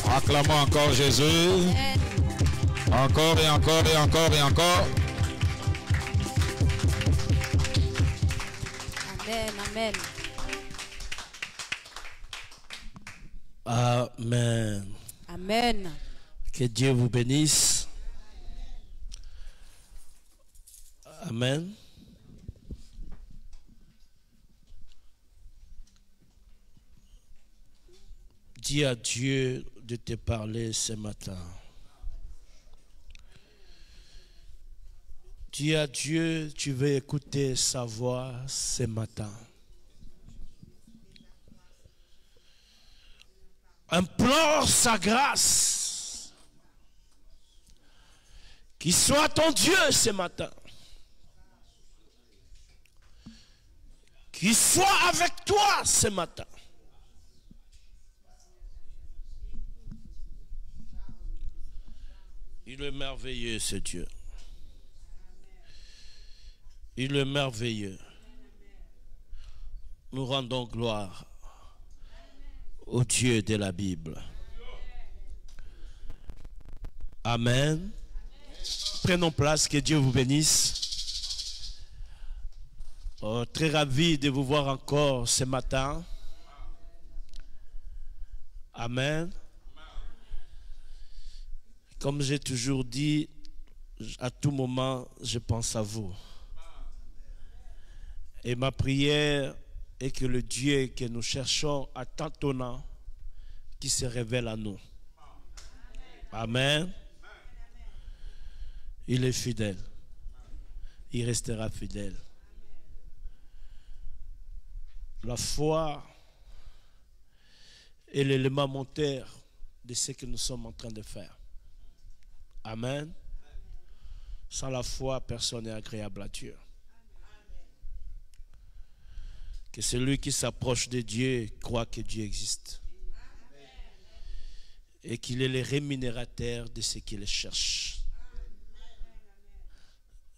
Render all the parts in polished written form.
Acclamons encore Jésus. Encore et encore et encore et encore. Amen, amen. Amen. Amen. Que Dieu vous bénisse. Amen. Dis à Dieu de te parler ce matin. Dis à Dieu, tu veux écouter sa voix ce matin. Implore sa grâce. Qu'il soit ton Dieu ce matin. Qu'il soit avec toi ce matin. Il est merveilleux ce Dieu. Il est merveilleux. Nous rendons gloire au Dieu de la Bible. Amen. Prenons place, que Dieu vous bénisse. Très ravi de vous voir encore ce matin. Amen. Comme j'ai toujours dit, à tout moment, je pense à vous. Et ma prière est que le Dieu que nous cherchons à tâtonnant, qui se révèle à nous. Amen. Il est fidèle. Il restera fidèle. La foi est l'élément moteur de ce que nous sommes en train de faire. Amen. Sans la foi, personne n'est agréable à Dieu. Que celui qui s'approche de Dieu croit que Dieu existe. Et qu'il est le rémunérateur de ce qu'il cherche.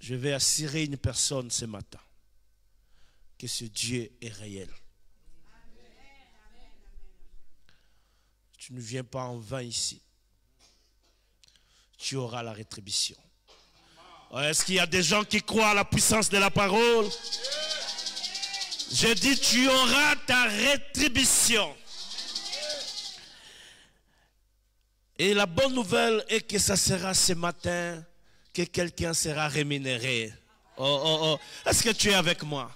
Je vais assurer une personne ce matin que ce Dieu est réel. Tu ne viens pas en vain ici. Tu auras la rétribution. Est-ce qu'il y a des gens qui croient à la puissance de la parole? Je dis, tu auras ta rétribution. Et la bonne nouvelle est que ça sera ce matin que quelqu'un sera rémunéré. Oh, oh, oh. Est-ce que tu es avec moi?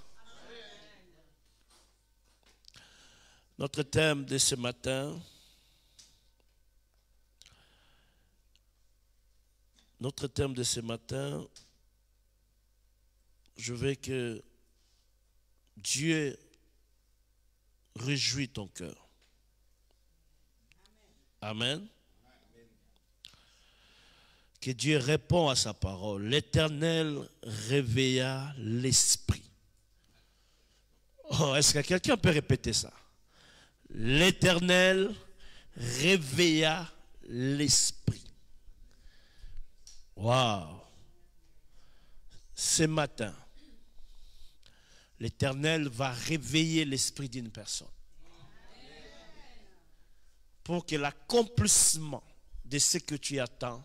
Notre thème de ce matin, je veux que Dieu réjouit ton cœur. Amen. Que Dieu répond à sa parole. L'Éternel réveilla l'esprit. Oh, est-ce que quelqu'un peut répéter ça? L'Éternel réveilla l'esprit. Waouh! Ce matin, l'Éternel va réveiller l'esprit d'une personne pour que l'accomplissement de ce que tu attends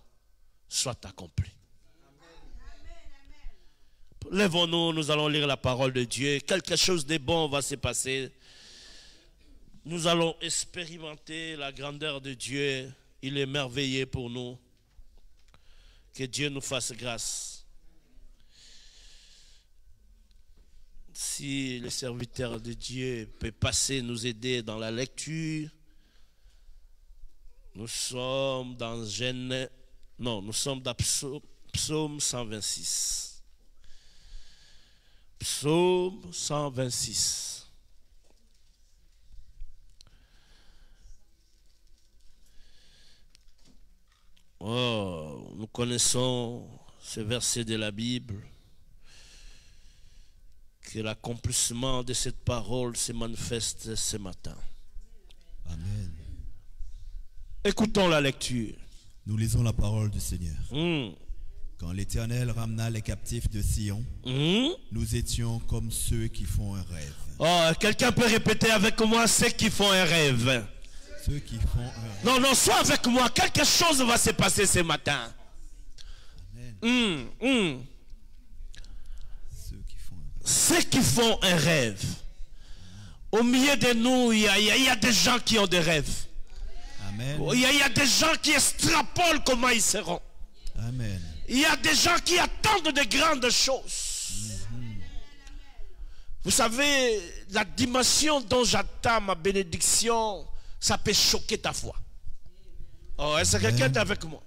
soit accompli. Lèvons-nous, nous allons lire la parole de Dieu. Quelque chose de bon va se passer. Nous allons expérimenter la grandeur de Dieu. Il est merveilleux pour nous. Que Dieu nous fasse grâce. Si le serviteur de Dieu peut passer, nous aider dans la lecture. Nous sommes dans nous sommes dans Psaume 126. Psaume 126. Oh, nous connaissons ce verset de la Bible. Que l'accomplissement de cette parole se manifeste ce matin. Amen. Écoutons la lecture. Nous lisons la parole du Seigneur. Quand l'Éternel ramena les captifs de Sion, nous étions comme ceux qui font un rêve. Oh, quelqu'un peut répéter avec moi ceux qui font un rêve. Ceux qui font Non, non, sois avec moi. Quelque chose va se passer ce matin. Ceux qui font un rêve. Au milieu de nous, il y a des gens qui ont des rêves. Amen. Il y a des gens qui extrapolent comment ils seront. Amen. Il y a des gens qui attendent de grandes choses. Vous savez, la dimension dont j'attends ma bénédiction, ça peut choquer ta foi. Oh, est-ce que quelqu'un est avec moi?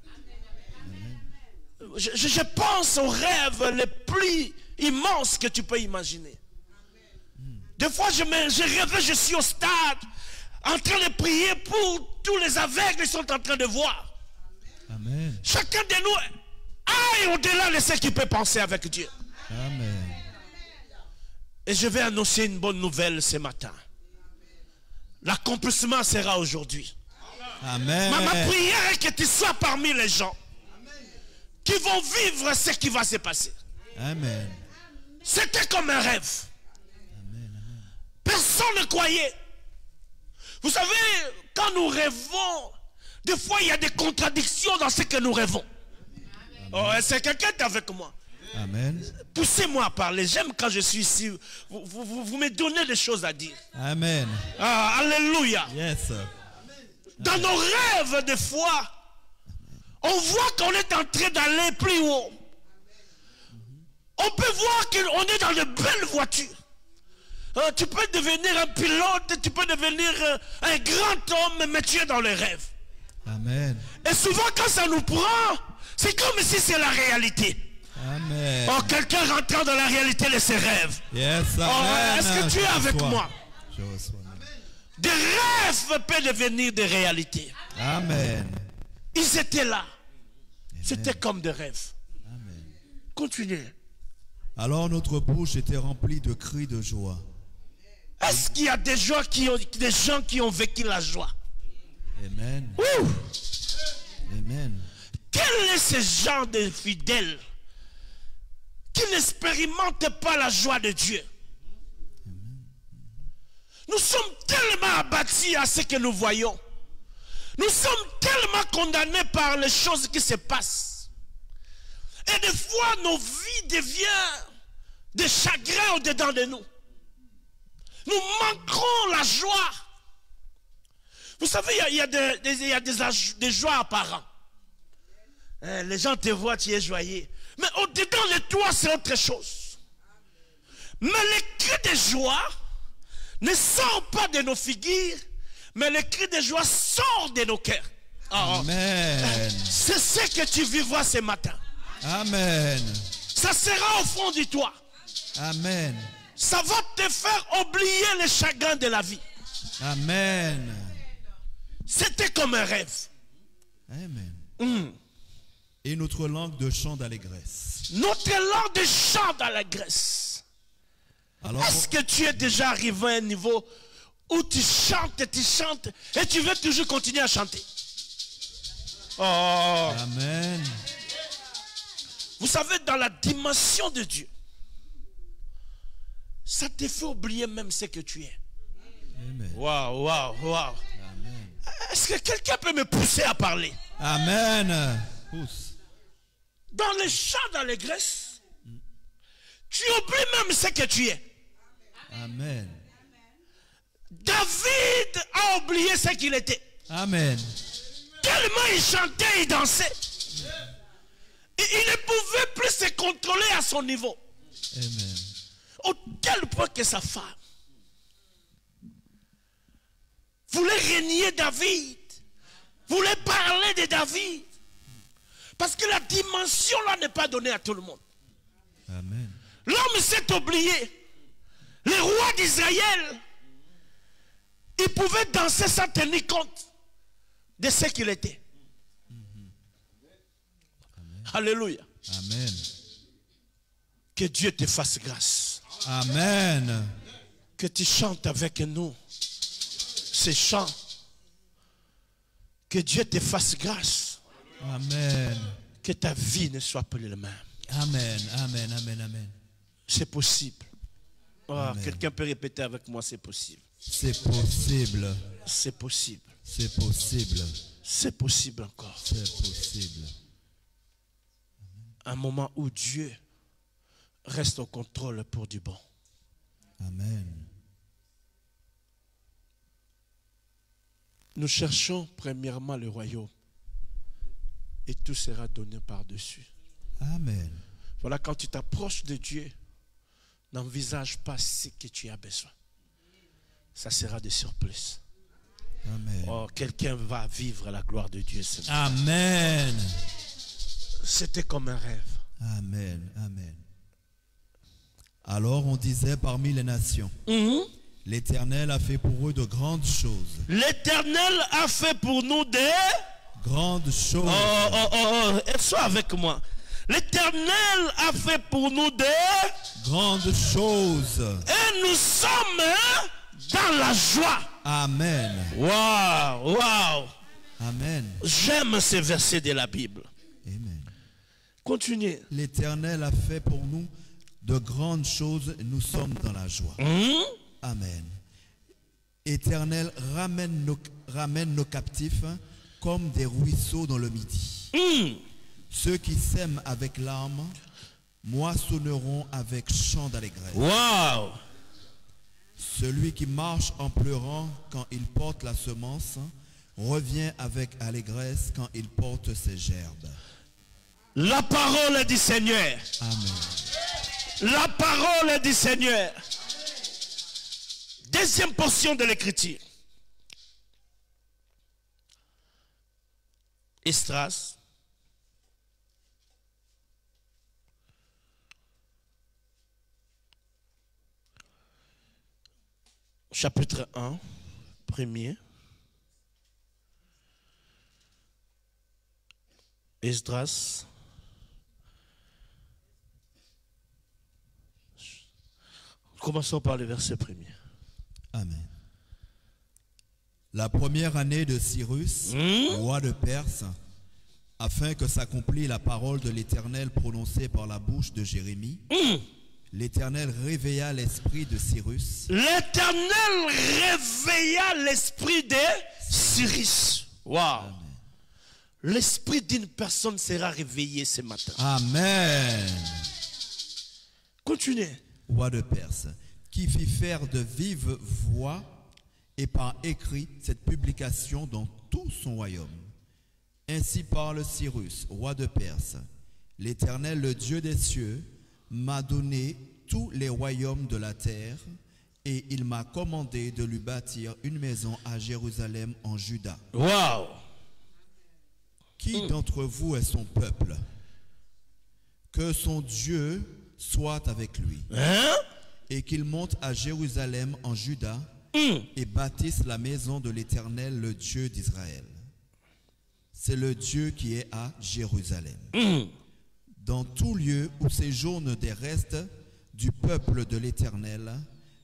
Je pense aux rêves les plus immenses que tu peux imaginer. Des fois, je rêve, je suis au stade, en train de prier pour tous les aveugles qui sont en train de voir. Amen. Chacun de nous aille au-delà de ce qu'il peut penser avec Dieu. Amen. Et je vais annoncer une bonne nouvelle ce matin. L'accomplissement sera aujourd'hui. Amen. Ma prière est que tu sois parmi les gens qui vont vivre ce qui va se passer. Amen. C'était comme un rêve. Personne ne croyait. Vous savez, quand nous rêvons, des fois il y a des contradictions dans ce que nous rêvons. Oh, est-ce que quelqu'un est avec moi? Amen. Poussez-moi à parler. J'aime quand je suis ici. Vous me donnez des choses à dire. Amen. Ah, alléluia. Yes. Dans nos rêves, des fois, on voit qu'on est en train d'aller plus haut. On peut voir qu'on est dans de belles voitures. Tu peux devenir un pilote, tu peux devenir un grand homme, mais tu es dans les rêves. Amen. Et souvent, quand ça nous prend, c'est comme si c'est la réalité. Amen. Oh, quelqu'un rentrant dans la réalité de ses rêves. Yes. Oh, Amen. est-ce que tu es avec moi? Je reçois. Des rêves peuvent devenir des réalités. Amen. Ils étaient là. C'était comme des rêves. Amen. Continuez. Alors notre bouche était remplie de cris de joie. Est-ce qu'il y a des gens qui ont vécu la joie? Amen. Ouh! Amen. Quel est ce genre de fidèles qui n'expérimentent pas la joie de Dieu? Nous sommes tellement abattus à ce que nous voyons. Nous sommes tellement condamnés par les choses qui se passent. Et des fois, nos vies deviennent des chagrins au-dedans de nous. Nous manquons la joie. Vous savez, il y a des joies apparentes. Les gens te voient, tu es joyeux. Mais au-dedans de toi, c'est autre chose. Mais les cris de joie ne sortent pas de nos figures, mais les cris de joie sortent de nos cœurs. Amen. C'est ce que tu vivras ce matin. Amen. Ça sera au fond de toi. Amen. Ça va te faire oublier les chagrins de la vie. Amen. C'était comme un rêve. Amen. Et notre langue de chant d'allégresse. Notre langue de chant d'allégresse. Alors, est-ce que tu es déjà arrivé à un niveau où tu chantes et tu veux toujours continuer à chanter? Oh. Amen. Vous savez, dans la dimension de Dieu, ça te fait oublier même ce que tu es. Amen. Waouh, waouh, waouh. Est-ce que quelqu'un peut me pousser à parler? Amen. Pousse. Dans les chants d'allégresse, tu oublies même ce que tu es. Amen. David a oublié ce qu'il était. Amen. Tellement il chantait, il dansait. Et il ne pouvait plus se contrôler à son niveau. Amen. Au tel point que sa femme voulait régner David, voulait parler de David. Parce que la dimension là n'est pas donnée à tout le monde. Amen. L'homme s'est oublié. Le roi d'Israël, il pouvait danser sans tenir compte de ce qu'il était. Alléluia. Amen. Que Dieu te fasse grâce. Amen. Que tu chantes avec nous ces chants. Que Dieu te fasse grâce. Amen. Que ta vie ne soit plus la même. Amen. Amen. Amen. Amen. C'est possible. Oh, quelqu'un peut répéter avec moi, c'est possible. C'est possible. C'est possible. C'est possible. C'est possible encore. C'est possible. Un moment où Dieu reste au contrôle pour du bon. Amen. Nous cherchons premièrement le royaume et tout sera donné par-dessus. Amen. Voilà, quand tu t'approches de Dieu, n'envisage pas ce que tu as besoin. Ça sera des surprises. Amen. Oh, quelqu'un va vivre la gloire de Dieu. Amen. C'était comme un rêve. Amen. Amen. Alors on disait parmi les nations, l'Éternel a fait pour eux de grandes choses. L'Éternel a fait pour nous des grandes choses. Sois avec moi. L'Éternel a fait pour nous des grandes choses. Et nous sommes dans la joie. Amen. Waouh, waouh. Amen. J'aime ces versets de la Bible. Amen. Continuez. L'Éternel a fait pour nous de grandes choses, nous sommes dans la joie. Amen. Éternel, ramène nos captifs comme des ruisseaux dans le midi. Ceux qui sèment avec larmes moissonneront avec chant d'allégresse. Wow. Celui qui marche en pleurant quand il porte la semence revient avec allégresse quand il porte ses gerbes. La parole du Seigneur. Amen. La parole du Seigneur. Deuxième portion de l'écriture. Esdras. Chapitre 1, premier. Esdras. Commençons par le verset premier. Amen. La première année de Cyrus, roi de Perse, afin que s'accomplisse la parole de l'Éternel prononcée par la bouche de Jérémie, l'Éternel réveilla l'esprit de Cyrus. L'Éternel réveilla l'esprit de Cyrus. Wow. L'esprit d'une personne sera réveillé ce matin. Amen. Continuez. Roi de Perse, qui fit faire de vive voix et par écrit cette publication dans tout son royaume. Ainsi parle Cyrus, roi de Perse. L'Éternel, le Dieu des cieux, m'a donné tous les royaumes de la terre, et il m'a commandé de lui bâtir une maison à Jérusalem en Juda. Wow. Qui d'entre vous est son peuple? Que son Dieu soit avec lui. Et qu'il monte à Jérusalem en Juda et bâtisse la maison de l'Éternel, le Dieu d'Israël. C'est le Dieu qui est à Jérusalem. Dans tout lieu où séjournent des restes du peuple de l'Éternel,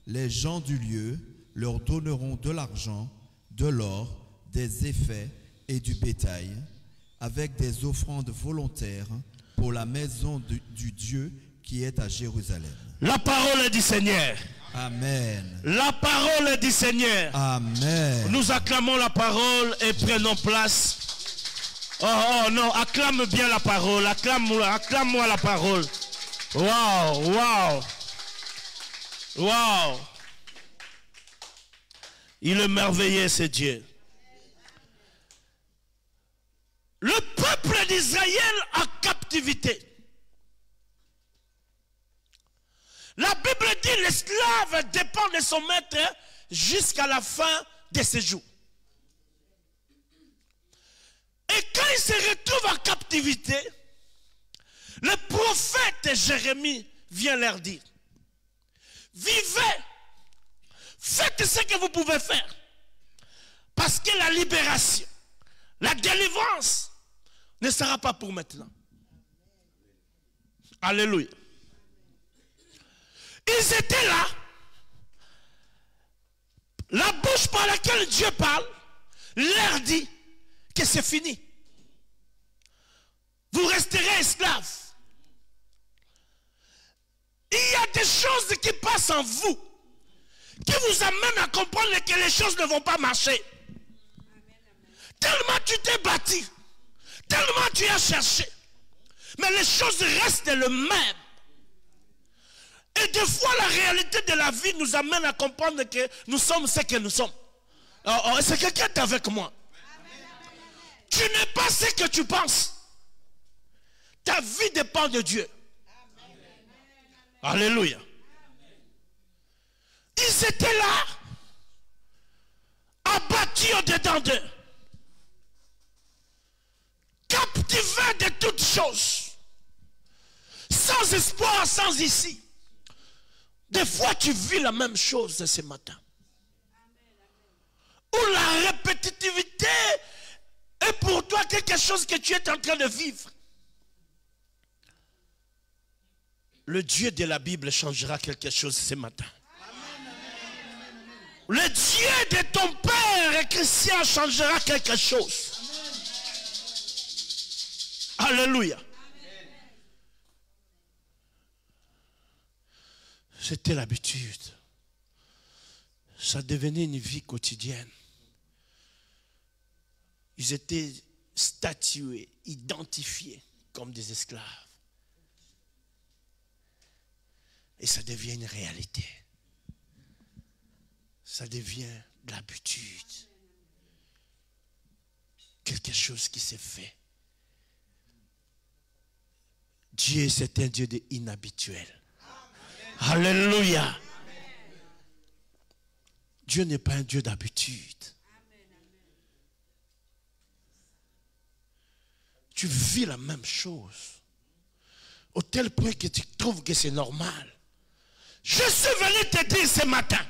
les gens du lieu leur donneront de l'argent, de l'or, des effets et du bétail, avec des offrandes volontaires pour la maison du Dieu qui est à Jérusalem. La parole du Seigneur. Amen. La parole du Seigneur. Amen. Nous acclamons la parole et prenons place. Oh non, acclame bien la parole. Acclame-moi la parole. Wow, wow. Wow. Il est merveilleux, ce Dieu. Le peuple d'Israël en captivité. La Bible dit l'esclave dépend de son maître jusqu'à la fin de ses jours. Et quand il se retrouve en captivité, le prophète Jérémie vient leur dire: vivez, faites ce que vous pouvez faire, parce que la libération, la délivrance ne sera pas pour maintenant. Alléluia. Ils étaient là. La bouche par laquelle Dieu parle leur dit que c'est fini. Vous resterez esclaves. Il y a des choses qui passent en vous qui vous amènent à comprendre que les choses ne vont pas marcher. Tellement tu t'es bâti. Tellement tu as cherché. Mais les choses restent les mêmes. Et des fois, la réalité de la vie nous amène à comprendre que nous sommes ce que nous sommes. Est-ce que quelqu'un est avec moi? Tu n'es pas ce que tu penses. Ta vie dépend de Dieu. Alléluia. Ils étaient là, abattus au-dedans d'eux, captivés de toutes choses, sans espoir, sans issue. Des fois, tu vis la même chose ce matin. Où la répétitivité est pour toi quelque chose que tu es en train de vivre. Le Dieu de la Bible changera quelque chose ce matin. Le Dieu de ton Père Christian changera quelque chose. Alléluia. C'était l'habitude. Ça devenait une vie quotidienne. Ils étaient statués, identifiés comme des esclaves. Et ça devient une réalité. Ça devient de l'habitude. Quelque chose qui s'est fait. Dieu, c'est un Dieu inhabituel. Alléluia. Dieu n'est pas un Dieu d'habitude. Tu vis la même chose. Au tel point que tu trouves que c'est normal. Je suis venu te dire ce matin.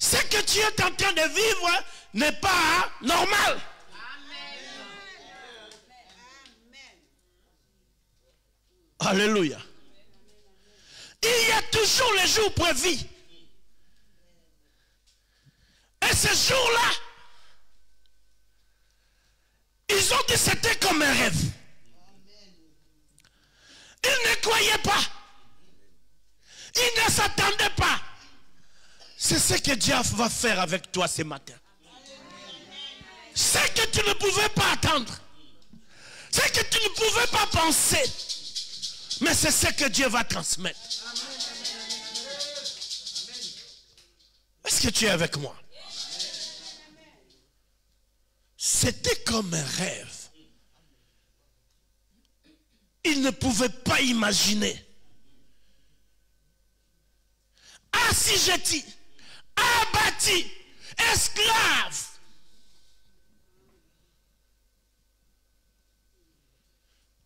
Ce que tu es en train de vivre n'est pas normal. Alléluia. Il y a toujours les jours prévus. Et ces jours-là, ils ont dit que c'était comme un rêve. Ils ne croyaient pas. Ils ne s'attendaient pas. C'est ce que Dieu va faire avec toi ce matin. Ce que tu ne pouvais pas attendre. Ce que tu ne pouvais pas penser. Mais c'est ce que Dieu va transmettre. Est-ce que tu es avec moi? C'était comme un rêve. Ils ne pouvaient pas imaginer. Assujettis, abattus, esclaves.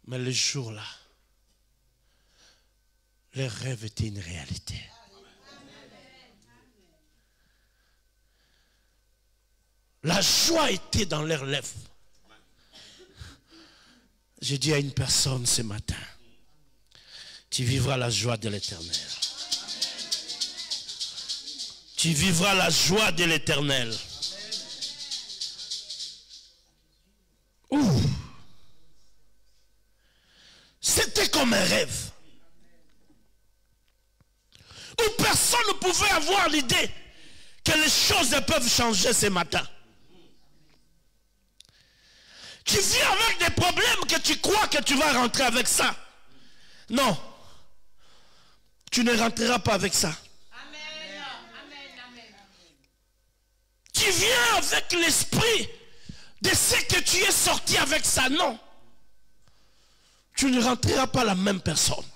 Mais le jour-là, le rêve était une réalité. La joie était dans leurs lèvres. J'ai dit à une personne ce matin, tu vivras la joie de l'Éternel. Tu vivras la joie de l'Éternel. C'était comme un rêve. Où personne ne pouvait avoir l'idée que les choses peuvent changer ce matin. Tu vis avec des problèmes que tu crois que tu vas rentrer avec ça. Non. Tu ne rentreras pas avec ça. Tu viens avec l'esprit de ce que tu es sorti avec ça. Non. Tu ne rentreras pas la même personne.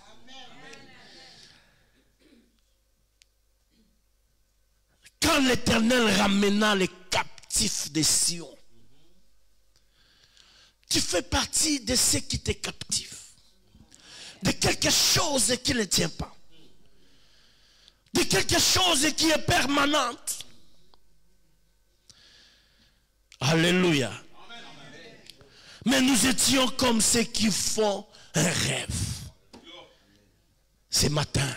Quand l'Éternel ramena les captifs de Sion, tu fais partie de ceux qui étaient captifs. De quelque chose qui ne tient pas. De quelque chose qui est permanente. Alléluia. Mais nous étions comme ceux qui font un rêve. Ce matin,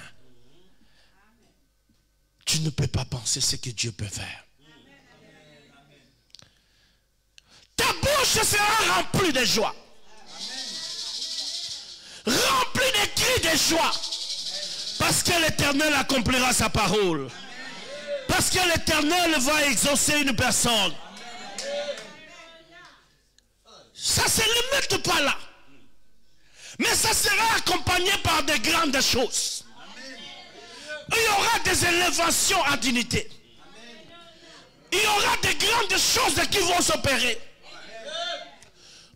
tu ne peux pas penser ce que Dieu peut faire. Ta bouche sera remplie de joie. Remplie de cris de joie. Parce que l'Éternel accomplira sa parole. Parce que l'Éternel va exaucer une personne. s'arrête pas là. Mais ça sera accompagné par de grandes choses. Il y aura des élévations à dignité. Il y aura des grandes choses qui vont s'opérer.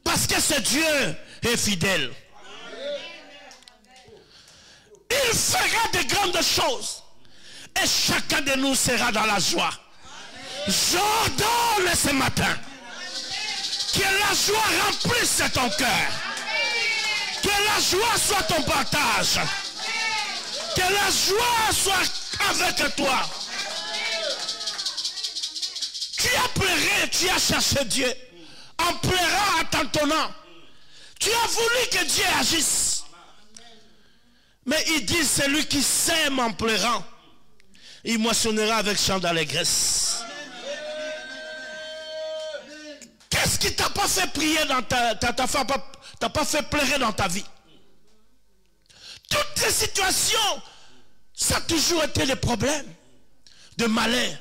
Parce que ce Dieu est fidèle. Il fera de grandes choses. Et chacun de nous sera dans la joie. J'ordonne ce matin que la joie remplisse ton cœur. Que la joie soit ton partage. Que la joie soit avec toi. Tu as pleuré, tu as cherché Dieu. En pleurant, en t'entonnant. Tu as voulu que Dieu agisse. Mais il dit, celui qui sème en pleurant, il moissonnera avec chant d'allégresse. Qu'est-ce qui t'a pas fait prier dans t'as pas fait pleurer dans ta vie? Toutes les situations, ça a toujours été des problèmes de malheur.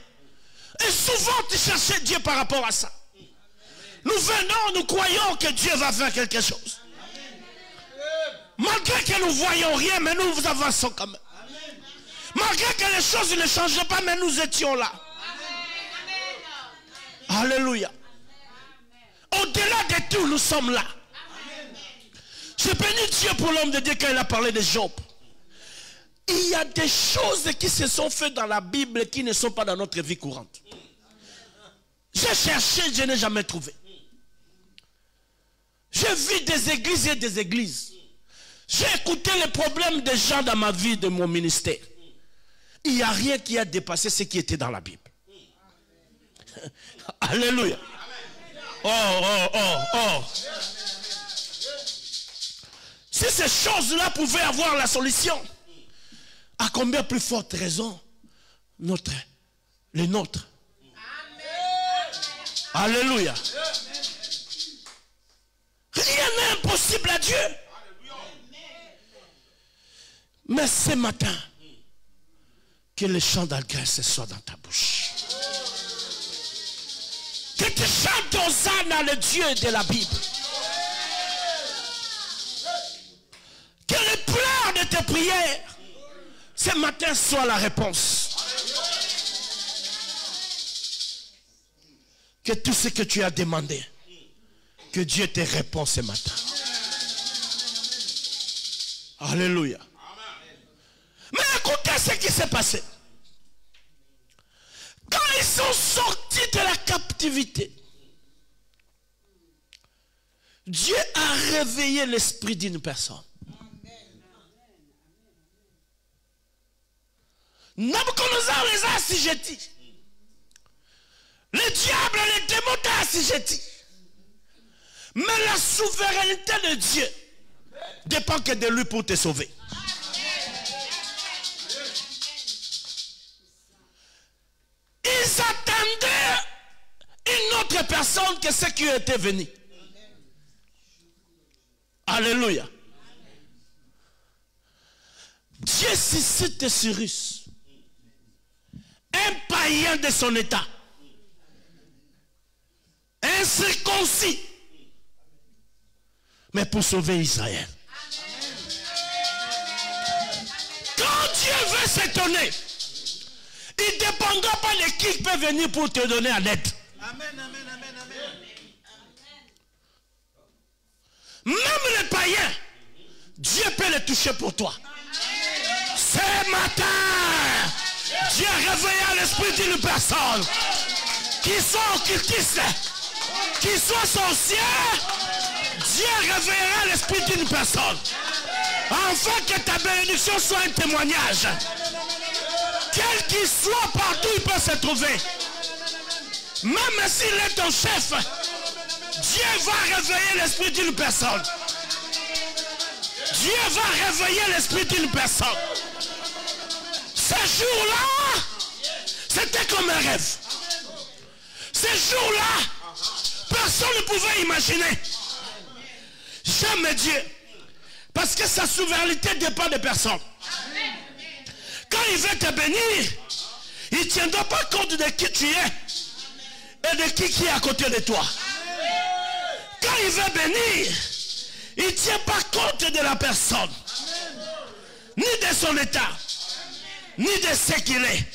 Et souvent tu cherchais Dieu par rapport à ça. Nous venons, nous croyons que Dieu va faire quelque chose. Malgré que nous ne voyons rien, mais nous avançons quand même. Malgré que les choses ne changeaient pas, mais nous étions là. Alléluia. Au-delà de tout, nous sommes là. Je bénis Dieu pour l'homme de Dieu quand il a parlé de Job. Il y a des choses qui se sont faites dans la Bible qui ne sont pas dans notre vie courante. J'ai cherché, je n'ai jamais trouvé. J'ai vu des églises et des églises. J'ai écouté les problèmes des gens dans ma vie, de mon ministère. Il n'y a rien qui a dépassé ce qui était dans la Bible. Alléluia. Oh. Si ces choses-là pouvaient avoir la solution, à combien plus forte raison les nôtres. Alléluia. Rien n'est impossible à Dieu. Mais ce matin, que le chant d'allégresse soit dans ta bouche. Que tu chantes Hosanna à le Dieu de la Bible. Que les pleurs de tes prières, ce matin, soient la réponse. Que tout ce que tu as demandé, que Dieu te répond ce matin. Alléluia. Mais écoutez ce qui s'est passé. Quand ils sont sortis de la captivité, Dieu a réveillé l'esprit d'une personne. Nabucodonosor les a assujettis. Le diable et les démons t'ont assujettis. Mais la souveraineté de Dieu dépend que de lui pour te sauver. Ils attendaient une autre personne que ceux qui étaient venus. Alléluia. Dieu suscite Cyrus, un païen de son état, incirconcis, mais pour sauver Israël. Quand Dieu veut s'étonner, il ne dépendra pas de qui peut venir pour te donner en aide. Même les païens, Dieu peut les toucher pour toi. Ce matin, Dieu réveilla l'esprit d'une personne qui soit occultiste, qui soit sorcier. Dieu réveillera l'esprit d'une personne afin que ta bénédiction soit un témoignage. Quel qu'il soit, partout il peut se trouver. Même s'il est ton chef, Dieu va réveiller l'esprit d'une personne. Dieu va réveiller l'esprit d'une personne. Ce jour-là, c'était comme un rêve. Ce jour-là, personne ne pouvait imaginer. Jamais Dieu. Parce que sa souveraineté dépend de personne. Quand il veut te bénir, il ne tiendra pas compte de qui tu es et de qui est à côté de toi. Quand il veut bénir, il ne tient pas compte de la personne, ni de son état, ni de ce qu'il est.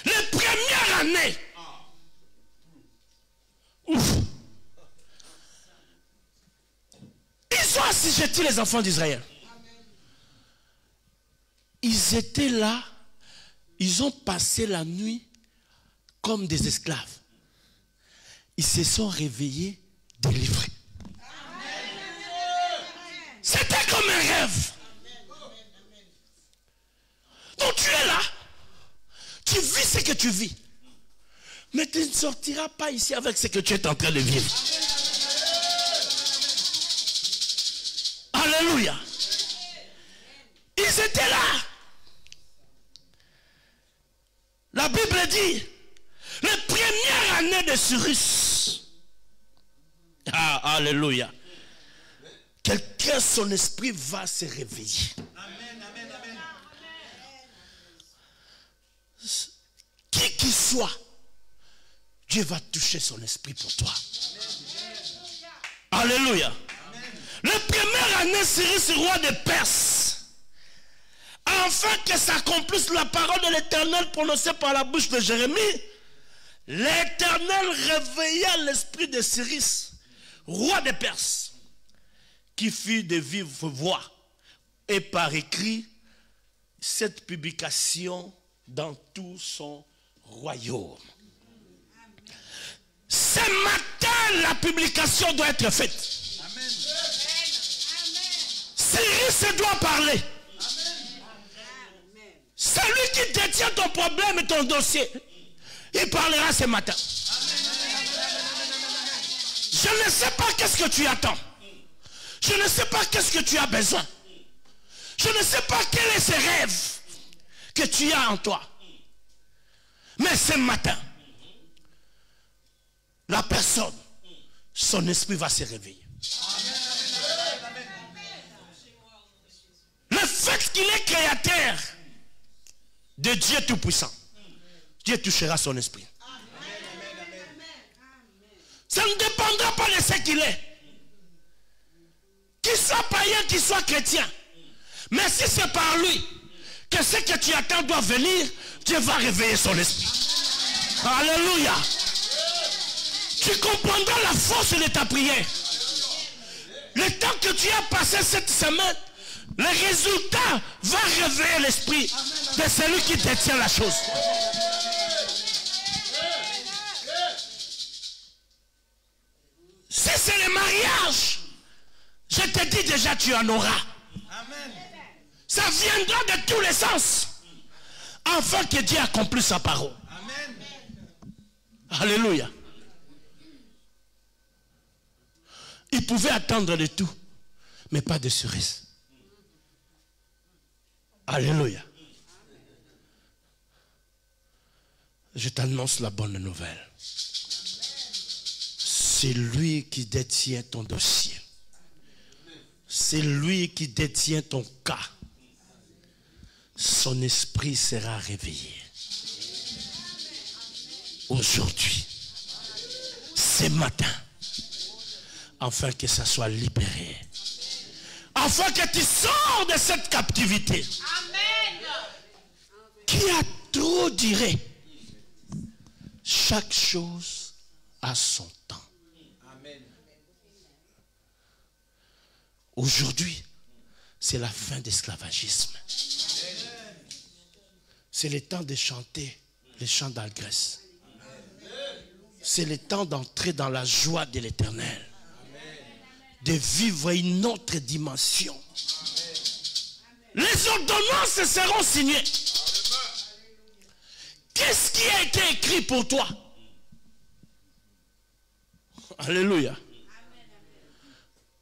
Les premières années, ils ont assujetti les enfants d'Israël. Ils étaient là, ils ont passé la nuit comme des esclaves. Ils se sont réveillés délivrés. C'était comme un rêve. Donc tu es là, tu vis ce que tu vis, mais tu ne sortiras pas ici avec ce que tu es en train de vivre. Alléluia. Ils étaient là. La Bible dit, les premières années de Cyrus. Ah, alléluia. Quelqu'un, son esprit va se réveiller. Qui qu'il soit, Dieu va toucher son esprit pour toi. Alléluia. La première année, Cyrus, roi de Perse, afin que s'accomplisse la parole de l'Éternel prononcée par la bouche de Jérémie, l'Éternel réveilla l'esprit de Cyrus, roi de Perse, qui fit de vive voix et par écrit cette publication dans tout son royaume. Ce matin, la publication doit être faite. Cyrus doit parler. Celui qui détient ton problème et ton dossier, il parlera ce matin. Je ne sais pas qu'est-ce que tu attends. Je ne sais pas qu'est-ce que tu as besoin. Je ne sais pas quel est ce rêve que tu as en toi. Mais ce matin, la personne, son esprit va se réveiller. Le fait qu'il est créateur de Dieu Tout-Puissant, Dieu touchera son esprit. Ça ne dépendra pas de ce qu'il est. Qu'il soit païen, qu'il soit chrétien. Mais si c'est par lui que ce que tu attends doit venir, Dieu va réveiller son esprit. Alléluia. Tu comprendras la force de ta prière. Le temps que tu as passé cette semaine, le résultat va réveiller l'esprit de celui qui détient la chose. Si c'est le mariage, je te dis déjà tu en auras. Ça viendra de tous les sens, afin que Dieu accomplisse sa parole. Alléluia. Il pouvait attendre de tout, mais pas de Cyrus. Alléluia. Je t'annonce la bonne nouvelle. C'est lui qui détient ton dossier. C'est lui qui détient ton cas. Son esprit sera réveillé. Aujourd'hui, ce matin, afin que ça soit libéré. Afin que tu sors de cette captivité. Amen. Qui a trop duré. Chaque chose a son temps. Amen. Aujourd'hui, c'est la fin de l'esclavagisme. C'est le temps de chanter les chants d'allégresse. C'est le temps d'entrer dans la joie de l'Éternel. De vivre une autre dimension. Les ordonnances seront signées. Qu'est-ce qui a été écrit pour toi? Alléluia.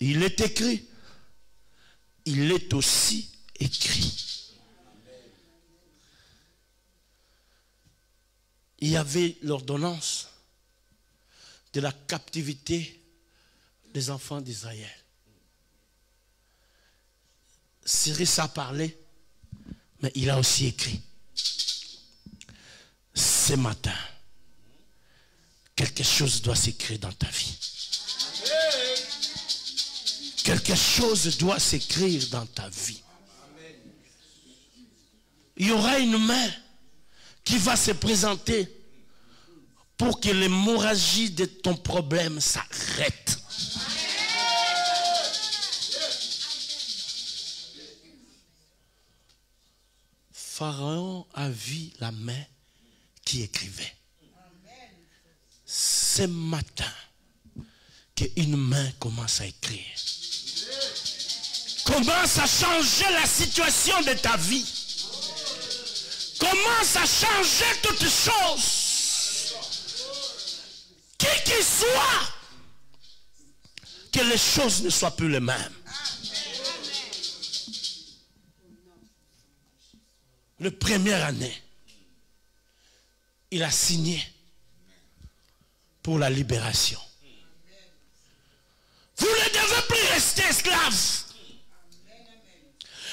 Il est écrit. Il est aussi écrit. Il y avait l'ordonnance de la captivité des enfants d'Israël. Cyrus a parlé, mais il a aussi écrit. Ce matin, quelque chose doit s'écrire dans ta vie. quelque chose doit s'écrire dans ta vie. Il y aura une main qui va se présenter pour que l'hémorragie de ton problème s'arrête. Pharaon a vu la main qui écrivait. Ce matin, qu'une main commence à écrire. Commence à changer la situation de ta vie. Commence à changer toutes choses. Qui qu'il soit, que les choses ne soient plus les mêmes. La première année, il a signé pour la libération. Vous ne devez plus rester esclave.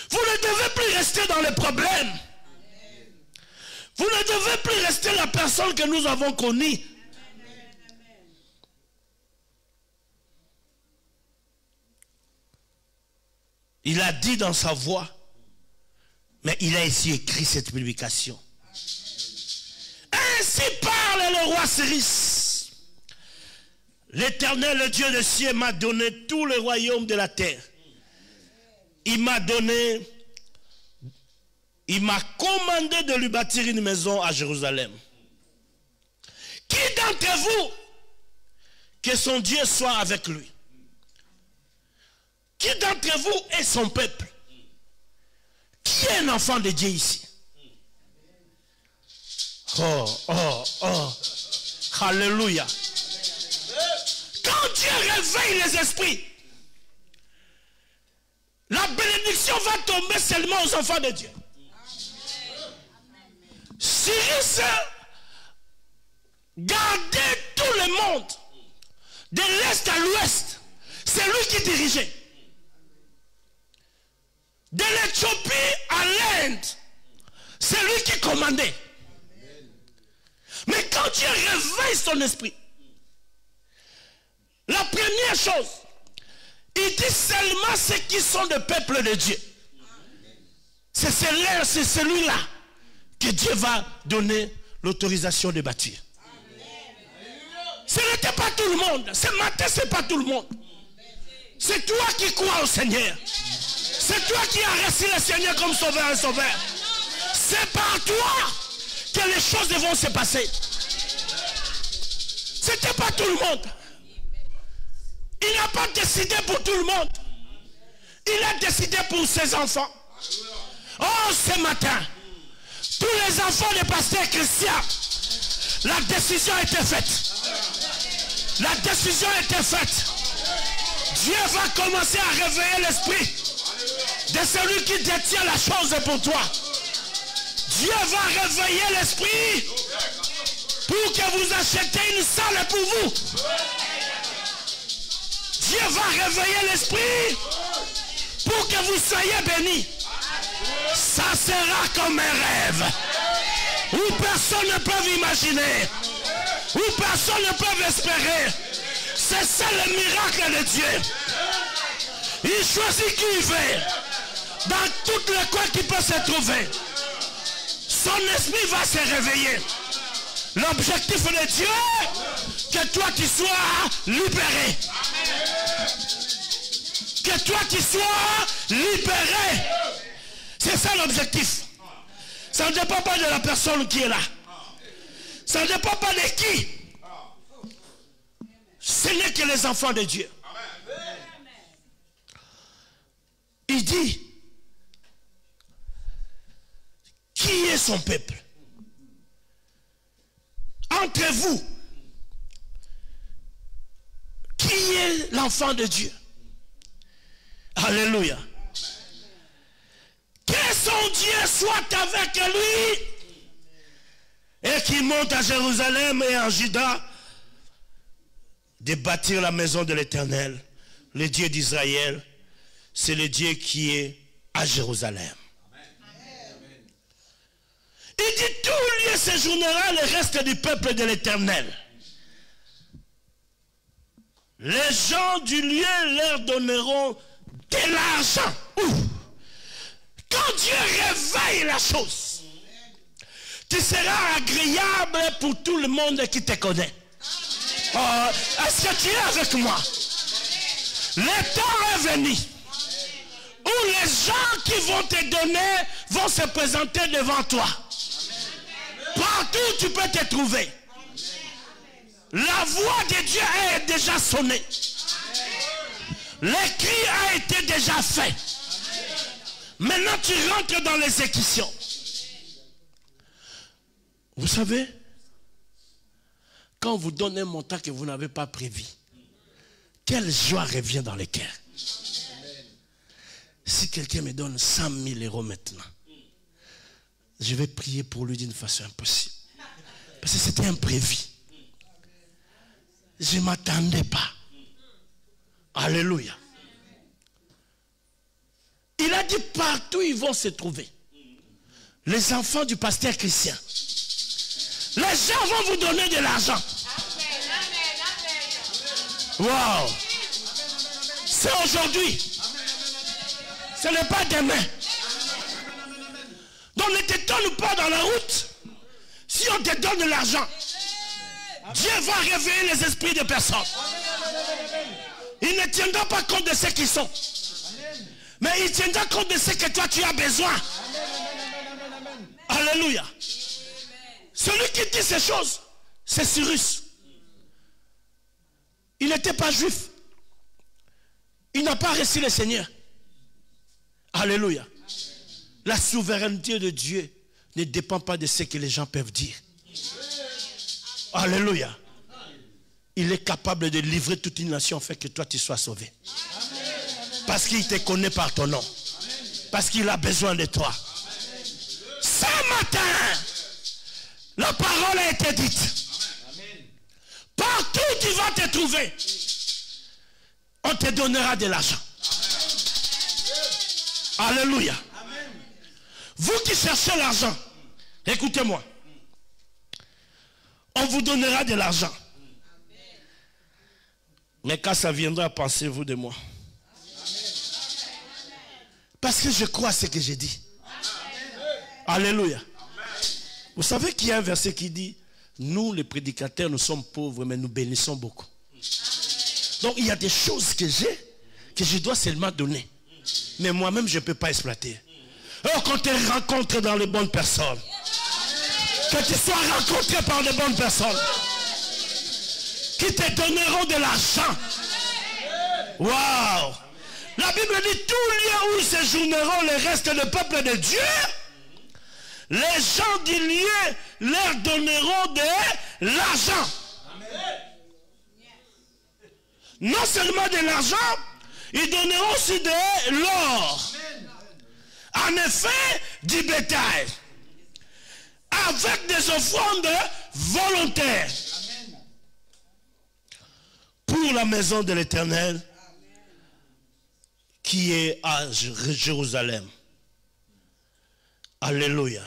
Vous ne devez plus rester dans les problèmes. Vous ne devez plus rester la personne que nous avons connue. Il a dit dans sa voix, mais il a ici écrit cette publication. Ainsi parle le roi Cyrus. L'Éternel, le Dieu des cieux, m'a donné tout le royaume de la terre. Il m'a donné, il m'a commandé de lui bâtir une maison à Jérusalem. Qui d'entre vous, que son Dieu soit avec lui? Qui d'entre vous est son peuple? Qui est un enfant de Dieu ici? Oh, oh, oh. Alléluia. Quand Dieu réveille les esprits, la bénédiction va tomber seulement aux enfants de Dieu. Cyrus gardait tout le monde, de l'est à l'ouest. C'est lui qui dirigeait. De l'Éthiopie à l'Inde, c'est lui qui commandait. Mais quand Dieu réveille son esprit, la première chose, il dit seulement ceux qui sont des peuples de Dieu. C'est celui-là que Dieu va donner l'autorisation de bâtir. Ce n'était pas tout le monde. Ce matin, ce n'est pas tout le monde. C'est toi qui crois au Seigneur. C'est toi qui as reçu le Seigneur comme sauveur et sauveur. C'est par toi que les choses vont se passer. Ce n'était pas tout le monde. Il n'a pas décidé pour tout le monde. Il a décidé pour ses enfants. Oh, ce matin, tous les enfants des pasteurs chrétiens, la décision a été faite. La décision a été faite. Dieu va commencer à réveiller l'esprit de celui qui détient la chose pour toi. Dieu va réveiller l'esprit pour que vous achetiez une salle pour vous. Dieu va réveiller l'esprit pour que vous soyez bénis. Ça sera comme un rêve où personne ne peut imaginer, où personne ne peut espérer. C'est ça le miracle de Dieu. Il choisit qui il veut. Dans toutes les coins qui peut se trouver, son esprit va se réveiller. L'objectif de Dieu, que toi tu sois libéré. Que toi tu sois libéré. C'est ça l'objectif. Ça ne dépend pas de la personne qui est là. Ça ne dépend pas de qui. Ce n'est que les enfants de Dieu. Il dit, qui est son peuple? Entre vous, qui est l'enfant de Dieu? Alléluia. Que son Dieu soit avec lui et qu'il monte à Jérusalem et en Juda de bâtir la maison de l'Éternel. Le Dieu d'Israël, c'est le Dieu qui est à Jérusalem. Il dit, tout lieu séjournera le reste du peuple de l'Éternel. Les gens du lieu leur donneront de l'argent, quand Dieu réveille la chose, tu seras agréable pour tout le monde qui te connaît. Est-ce que tu es avec moi? Le temps est venu où les gens qui vont te donner vont se présenter devant toi. Partout où tu peux te trouver. La voix de Dieu a déjà sonné. Le cri a été déjà fait. Maintenant tu rentres dans l'exécution. Vous savez, quand on vous donne un montant que vous n'avez pas prévu, quelle joie revient dans les cœurs. Si quelqu'un me donne 100 000 euros maintenant, je vais prier pour lui d'une façon impossible. Parce que c'était imprévu. Je ne m'attendais pas. Alléluia. Il a dit partout ils vont se trouver. Les enfants du pasteur Christian. Les gens vont vous donner de l'argent. Wow. C'est aujourd'hui. Ce n'est pas demain. Donc ne t'étonne pas dans la route. Si on te donne de l'argent, Dieu va réveiller les esprits de personnes. Il ne tiendra pas compte de ceux qui sont. Mais il tiendra compte de ce que toi tu as besoin. Alléluia. Celui qui dit ces choses, c'est Cyrus. Il n'était pas juif. Il n'a pas reçu le Seigneur. Alléluia. La souveraineté de Dieu ne dépend pas de ce que les gens peuvent dire. Alléluia. Il est capable de livrer toute une nation afin que toi tu sois sauvé. Parce qu'il te connaît par ton nom. Parce qu'il a besoin de toi. Ce matin, la parole a été dite. Partout où tu vas te trouver, on te donnera de l'argent. Alléluia. Vous qui cherchez l'argent, écoutez-moi. On vous donnera de l'argent. Mais quand ça viendra, pensez-vous de moi. Parce que je crois à ce que j'ai dit. Alléluia. Vous savez qu'il y a un verset qui dit, nous les prédicateurs, nous sommes pauvres, mais nous bénissons beaucoup. Donc il y a des choses que j'ai, que je dois seulement donner. Mais moi-même, je ne peux pas exploiter. Alors quand tu te rencontres dans les bonnes personnes, que tu sois rencontré par les bonnes personnes, qui te donneront de l'argent. Waouh! La Bible dit, tout lieu où séjourneront les restes du peuple de Dieu, les gens du lieu leur donneront de l'argent. Non seulement de l'argent, ils donneront aussi de l'or. En effet, du bétail. Avec des offrandes volontaires. Pour la maison de l'Éternel qui est à Jérusalem. Alléluia.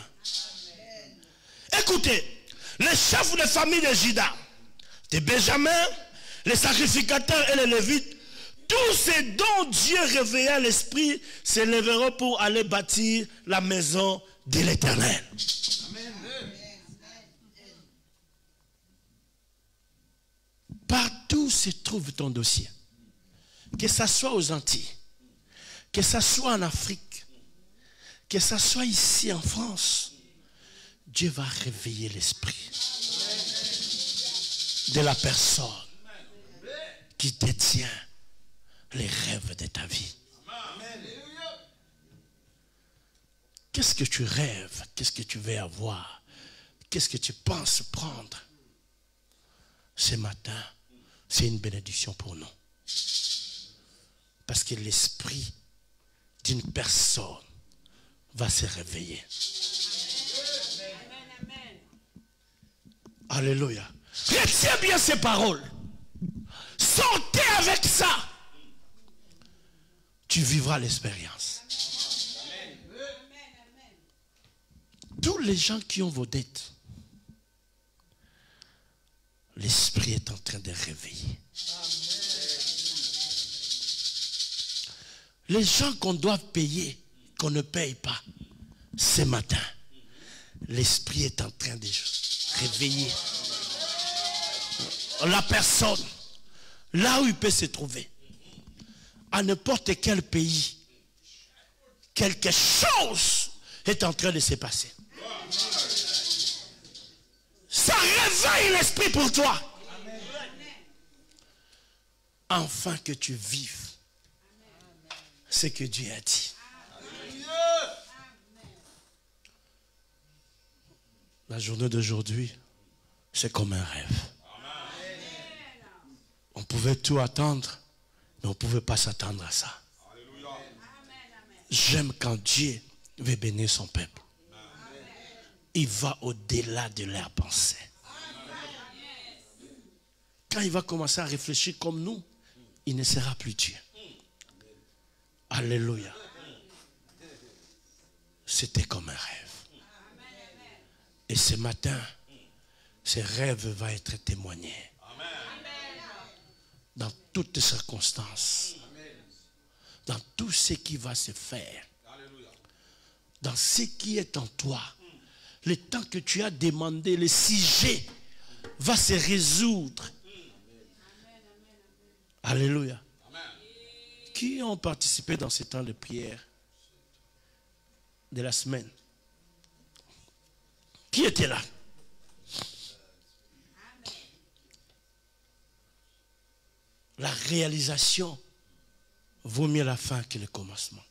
Écoutez, les chefs de famille de Juda, de Benjamin, les sacrificateurs et les Lévites, tous ces dont Dieu réveilla l'esprit s'élèveront pour aller bâtir la maison de l'Éternel. Partout se trouve ton dossier. Que ça soit aux Antilles, que ça soit en Afrique, que ça soit ici en France, Dieu va réveiller l'esprit de la personne qui détient les rêves de ta vie. Qu'est-ce que tu rêves? Qu'est-ce que tu veux avoir? Qu'est-ce que tu penses prendre? Ce matin, c'est une bénédiction pour nous. Parce que l'esprit d'une personne va se réveiller. Alléluia. Retiens bien ces paroles. Sortez avec ça. Tu vivras l'expérience. Tous les gens qui ont vos dettes, l'esprit est en train de réveiller. Les gens qu'on doit payer, qu'on ne paye pas, ce matin, l'esprit est en train de réveiller la personne, là où il peut se trouver, à n'importe quel pays, quelque chose est en train de se passer. Ça réveille l'esprit pour toi. Enfin que tu vives ce que Dieu a dit. La journée d'aujourd'hui, c'est comme un rêve. On pouvait tout attendre, mais on ne pouvait pas s'attendre à ça. J'aime quand Dieu veut bénir son peuple. Il va au-delà de leurs pensées. Quand il va commencer à réfléchir comme nous, il ne sera plus Dieu. Alléluia. C'était comme un rêve. Et ce matin, ce rêve va être témoigné. Dans toutes circonstances. Dans tout ce qui va se faire. Dans ce qui est en toi. Le temps que tu as demandé, le sujet va se résoudre. Alléluia. Qui ont participé dans ce temps de prière de la semaine? Qui était là? La réalisation vaut mieux la fin que le commencement.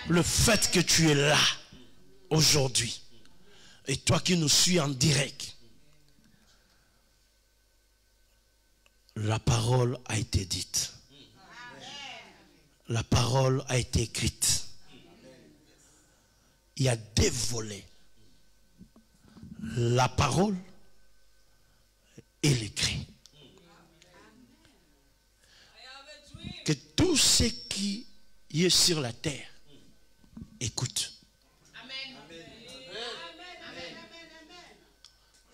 Le fait que tu es là aujourd'hui, et toi qui nous suis en direct, la parole a été dite. La parole a été écrite. Il y a deux volets. La parole et l'écrit. Que tout ce qui est sur la terre écoute.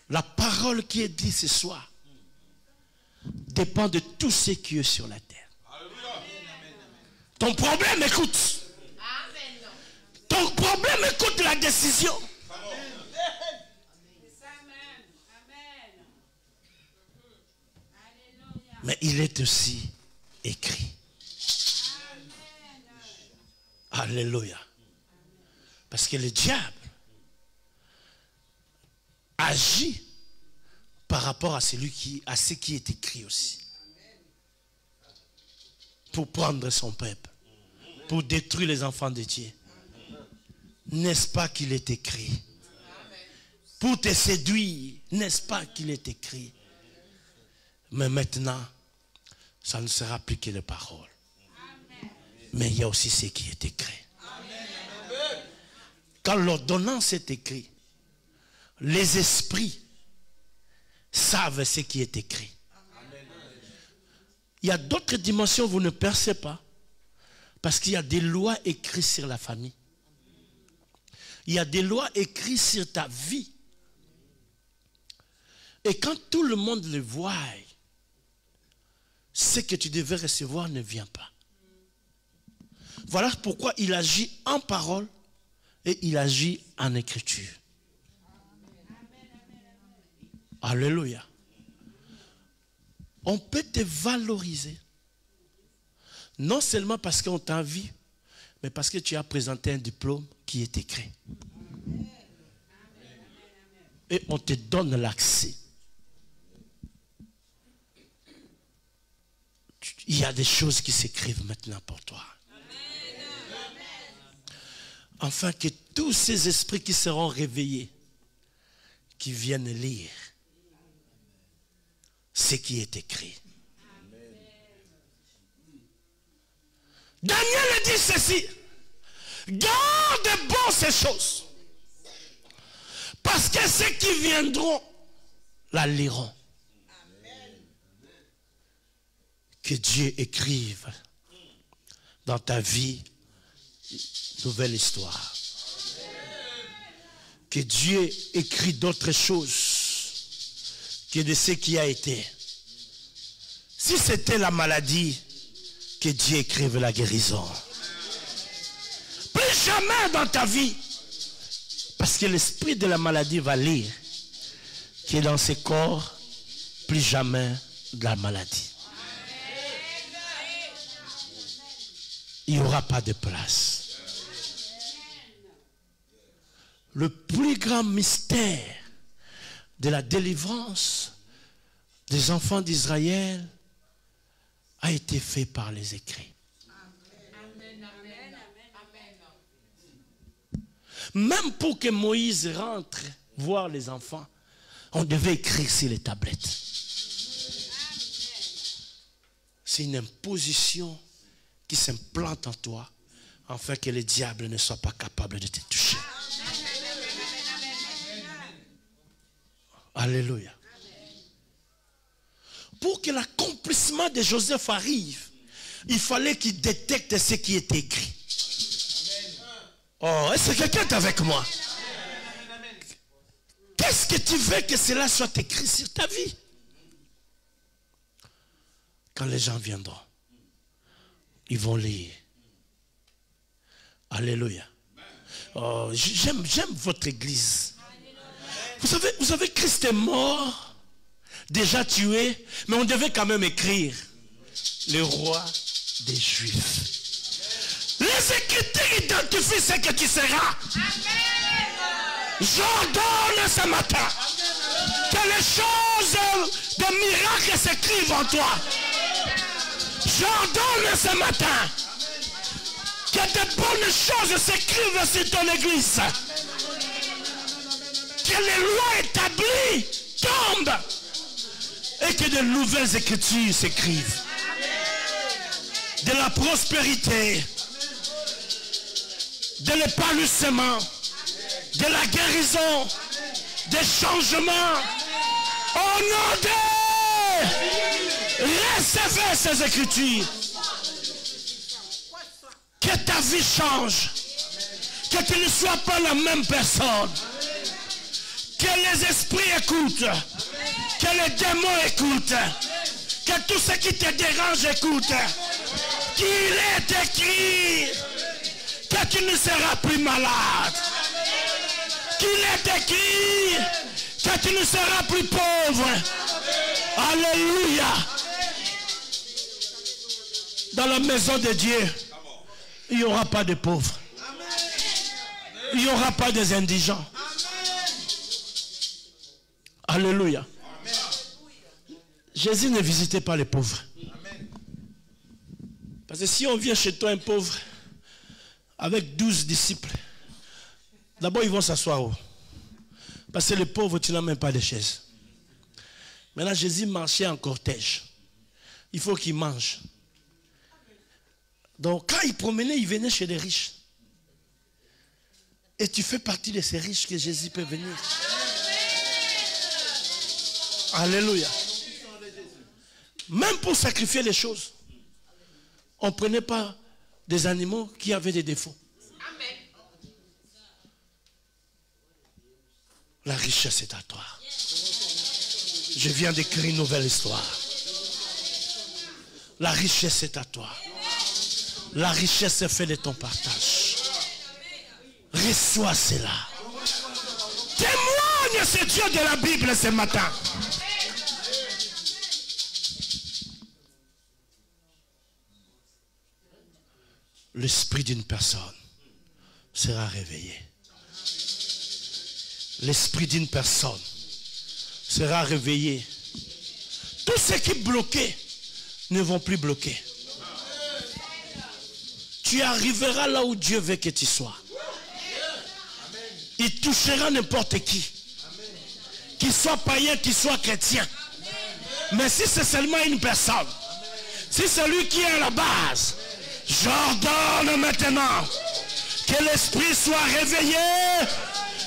La parole qui est dite ce soir dépend de tout ce qui est sur la terre. Ton problème, écoute. Ton problème, écoute la décision. Mais il est aussi écrit. Alléluia. Parce que le diable agit par rapport à ce qui est écrit aussi. Pour prendre son peuple. Pour détruire les enfants de Dieu. N'est-ce pas qu'il est écrit? Pour te séduire, n'est-ce pas qu'il est écrit? Mais maintenant, ça ne sera plus que les paroles. Mais il y a aussi ce qui est écrit. Quand l'ordonnance est écrite, les esprits savent ce qui est écrit. Il y a d'autres dimensions que vous ne percevez pas. Parce qu'il y a des lois écrites sur la famille. Il y a des lois écrites sur ta vie. Et quand tout le monde le voit, ce que tu devais recevoir ne vient pas. Voilà pourquoi il agit en parole et il agit en écriture. Alléluia. On peut te valoriser. Non seulement parce qu'on t'a vu, mais parce que tu as présenté un diplôme qui est écrit. Et on te donne l'accès. Il y a des choses qui s'écrivent maintenant pour toi. Afin que tous ces esprits qui seront réveillés, qui viennent lire ce qui est écrit. Daniel dit ceci: garde bon ces choses, parce que ceux qui viendront la liront. Que Dieu écrive dans ta vie une nouvelle histoire. Que Dieu écrit d'autres choses que de ce qui a été. Si c'était la maladie, que Dieu écrive la guérison. Plus jamais dans ta vie. Parce que l'esprit de la maladie va lire qui est dans ses corps, plus jamais de la maladie. Il n'y aura pas de place. Le plus grand mystère de la délivrance des enfants d'Israël a été fait par les écrits. Même pour que Moïse rentre voir les enfants, on devait écrire sur les tablettes. C'est une imposition qui s'implante en toi, afin que le diable ne soit pas capable de te toucher. Alléluia. Pour que l'accomplissement de Joseph arrive, il fallait qu'il détecte ce qui est écrit. Oh, est-ce que quelqu'un est avec moi? Qu'est-ce que tu veux que cela soit écrit sur ta vie? Quand les gens viendront, ils vont lire. Alléluia. Oh, j'aime votre église. Vous savez, Christ est mort, déjà tué, mais on devait quand même écrire le roi des Juifs. Les Écritures identifient ce que tu seras. J'ordonne ce matin que les choses de miracles s'écrivent en toi. J'ordonne ce matin que de bonnes choses s'écrivent sur ton église. Que les lois établies tombent et que de nouvelles écritures s'écrivent. De la prospérité, de l'épanouissement, de la guérison, des changements. Au nom de recevez ces écritures. Que ta vie change. Que tu ne sois pas la même personne. Que les esprits écoutent. Que les démons écoutent. Que tout ce qui te dérange écoute. Qu'il est écrit que tu ne seras plus malade. Qu'il est écrit que tu ne seras plus pauvre. Alléluia. Dans la maison de Dieu, il n'y aura pas de pauvres. Il n'y aura pas des indigents. Alléluia. Jésus ne visitait pas les pauvres. Parce que si on vient chez toi un pauvre avec 12 disciples, d'abord ils vont s'asseoir où? Parce que les pauvres, tu n'as même pas de chaise. Maintenant Jésus marchait en cortège. Il faut qu'il mange. Donc quand il promenait, il venait chez les riches. Et tu fais partie de ces riches que Jésus peut venir. Alléluia. Même pour sacrifier les choses, on ne prenait pas des animaux qui avaient des défauts. La richesse est à toi. Je viens d'écrire une nouvelle histoire. La richesse est à toi. La richesse est faite de ton partage. Reçois cela. Témoigne ce Dieu de la Bible ce matin. L'esprit d'une personne sera réveillé. L'esprit d'une personne sera réveillé. Tous ceux qui bloquaient ne vont plus bloquer. Tu arriveras là où Dieu veut que tu sois. Il touchera n'importe qui. Qu'il soit païen, qu'il soit chrétien. Mais si c'est seulement une personne, si c'est lui qui est à la base, j'ordonne maintenant que l'esprit soit réveillé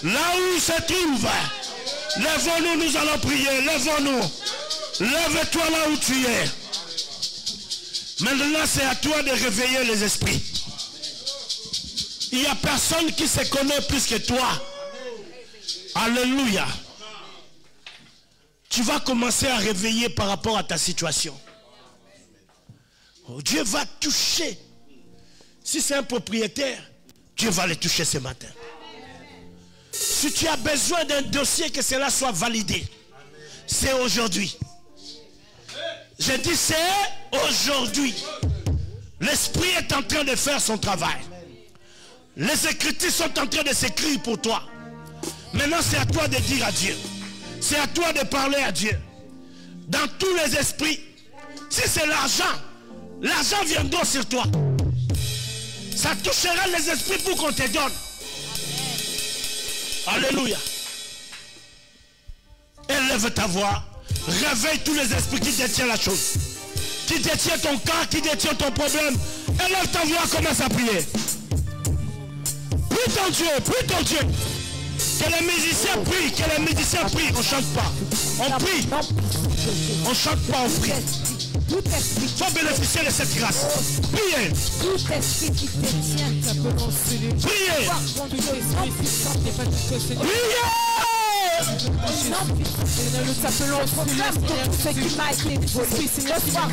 là où il se trouve. Lève-nous, nous allons prier. Lève-nous. Lève-toi là où tu es. Maintenant, c'est à toi de réveiller les esprits. Il n'y a personne qui se connaît plus que toi. Alléluia. Tu vas commencer à réveiller par rapport à ta situation. Oh, Dieu va toucher. Si c'est un propriétaire, Dieu va le toucher ce matin. Si tu as besoin d'un dossier, que cela soit validé, c'est aujourd'hui. Je dis c'est aujourd'hui. L'Esprit est en train de faire son travail. Les Écritures sont en train de s'écrire pour toi. Maintenant c'est à toi de dire à Dieu. C'est à toi de parler à Dieu. Dans tous les esprits. Si c'est l'argent, l'argent viendra sur toi. Ça touchera les esprits pour qu'on te donne. Alléluia. Élève ta voix. Réveille tous les esprits qui détiennent la chose. Qui détient ton cas, qui détient ton problème. Élève ta voix, commence à prier. Prie ton Dieu, prie ton Dieu. Que les musiciens prient, que les musiciens prient. On ne chante pas. On prie. On ne chante pas, on prie. Faut bénéficier de cette grâce. Priez. Tout esprit qui te tient, Priez. Priez. nous t'appelons pour ce qui m'a été volé. Ce soir,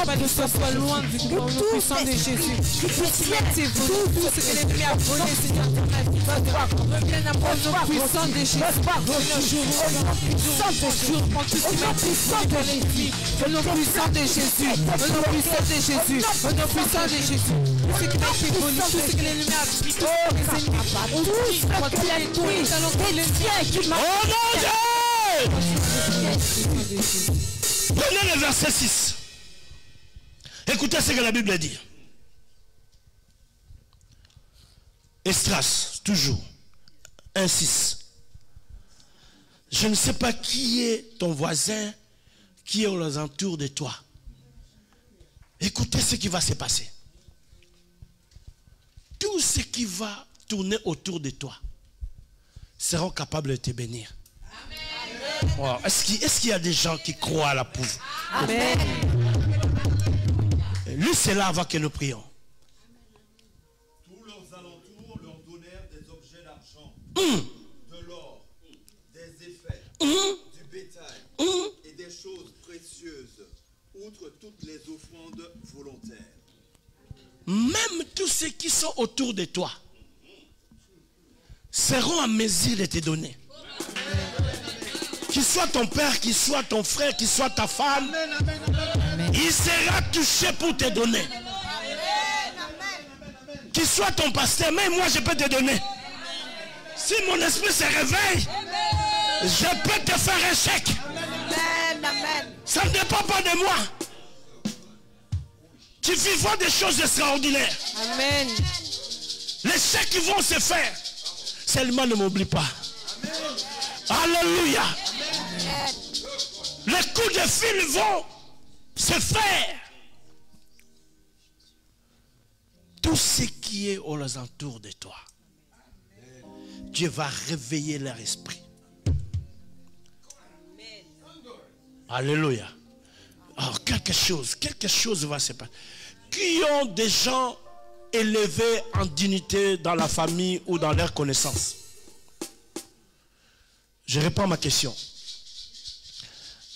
pas de soit loin du nom puissant de Jésus. Tout ce que l'ennemi a volé, Seigneur, reviens à moi, nom puissant de Jésus. Au nom puissant de Jésus. Au nom puissant de Jésus. Au nom puissant de Jésus. Tout ce qui m'a été volé, tout ce que l'ennemi a pris, tout ce que l'ennemi a Oh mon Dieu! Prenez le verset 6. Écoutez ce que la Bible dit. Esdras, toujours. 1,6. Je ne sais pas qui est ton voisin, qui est aux alentours de toi. Écoutez ce qui va se passer. Tout ce qui va tourner autour de toi seront capables de te bénir. Wow. Est-ce qu'il y a des gens qui croient à la pouvoir? Amen. Lui, c'est là avant que nous prions. Tous leurs alentours leur donnèrent des objets d'argent, de l'or, des effets, du bétail et des choses précieuses, outre toutes les offrandes volontaires. Même tous ceux qui sont autour de toi seront en mesure de te donner. Qu'il soit ton père, qu'il soit ton frère, qu'il soit ta femme, il sera touché pour te donner. Qu'il soit ton pasteur, même moi je peux te donner. Si mon esprit se réveille, je peux te faire un chèque. Ça ne dépend pas de moi. Tu vivras des choses extraordinaires. Amen. Les chèques qui vont se faire. Seulement ne m'oublie pas. Alléluia. Les coups de fil vont se faire. Tout ce qui est aux alentours de toi, Dieu va réveiller leur esprit. Alléluia. Alors quelque chose va se passer. Qui ont des gens élevés en dignité dans la famille ou dans leur connaissance? Je réponds à ma question.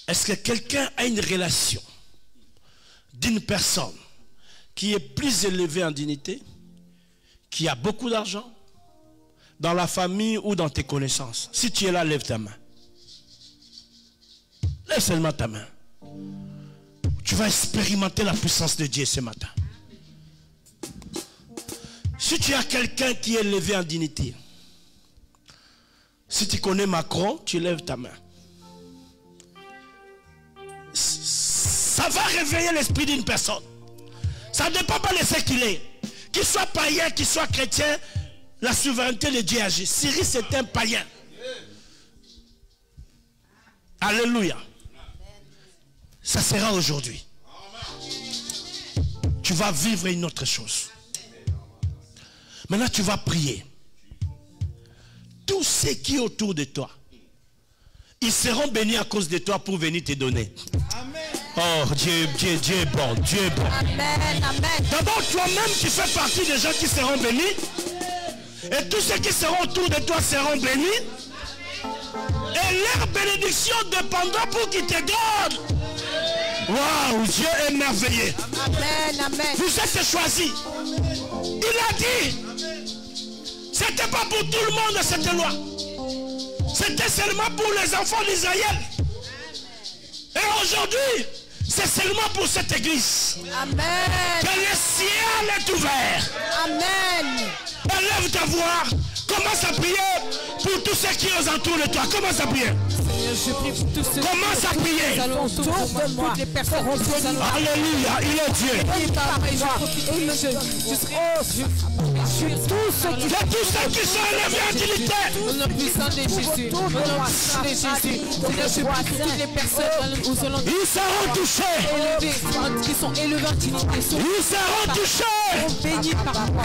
Est-ce que quelqu'un a une relation d'une personne qui est plus élevée en dignité, qui a beaucoup d'argent, dans la famille ou dans tes connaissances? Si tu es là, lève ta main. Lève seulement ta main. Tu vas expérimenter la puissance de Dieu ce matin. Si tu as quelqu'un qui est élevé en dignité, si tu connais Macron, tu lèves ta main. Ça va réveiller l'esprit d'une personne. Ça ne dépend pas de ce qu'il est. Qu'il soit païen, qu'il soit chrétien, la souveraineté de Dieu agit. Syrie, c'est un païen. Alléluia. Ça sera aujourd'hui. Tu vas vivre une autre chose. Maintenant, tu vas prier. Tous ceux qui sont autour de toi, ils seront bénis à cause de toi pour venir te donner. Oh, Dieu est bon, Dieu est bon. D'abord, toi-même, tu fais partie des gens qui seront bénis. Et tous ceux qui seront autour de toi seront bénis. Et leur bénédiction dépendra pour qu'ils te donnent. Waouh, Dieu est merveilleux. Amen, amen. Vous êtes choisis. Il a dit, c'était pas pour tout le monde cette loi. C'était seulement pour les enfants d'Israël. Et aujourd'hui, c'est seulement pour cette église. Amen. Que le ciel est ouvert. Amen. Élève ta voix. Commence à prier pour tous ceux qui nous entourent de toi. Commence à prier. Je prie pour tous ceux Commence à prier. qui autour de moi. Toutes les personnes Alléluia, il est Dieu. tous ceux qui sont élevés en dignité. Au nom puissant de Jésus. Au nom puissant de Jésus. Seigneur, je prie pour toutes les personnes où selon Ils seront touchés. qui sont élevés en dignité. Ils seront touchés. Bénis par moi.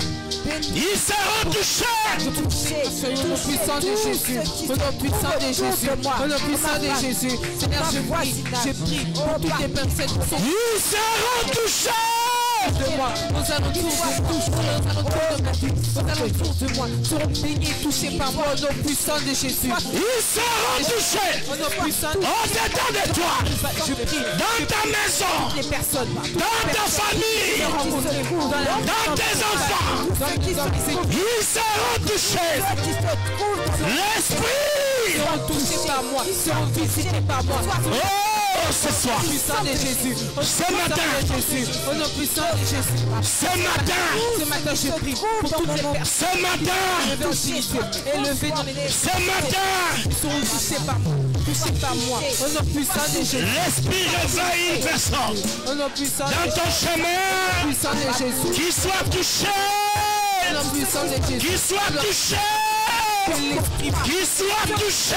Ils seront touchés. Au nom puissant de Jésus. Au nom puissant de Jésus. Au nom puissant de Jésus. Seigneur, je prie pour toutes les personnes qui sont Ils seront touchés. de moi, aux alentours de ma vie, aux alentours de moi, seront baignés, touchés par moi, au nom puissant de Jésus. Ils seront touchés. Au nom puissant de Au-dedans de toi. je prie Dans ta maison. les personnes, Dans ta famille. Dans tes enfants. Ils seront touchés. L'esprit. seront touchés par moi, seront visités par moi. Oh, ce soir. Au nom puissant de Jésus, au nom Ce matin. puissant de Jésus, au nom puissant de Jésus. Ce matin. Je prie pour toutes les personnes Ce matin. élevées dans les Ce matin. seront touchés par moi, au nom puissant de Jésus. L'esprit réveille une personne. Au nom puissant de Dans ton chemin. puissant de Jésus. Qui soit touché. Au nom puissant de Jésus. Qui soit touché. Que l'esprit Qui soit touché.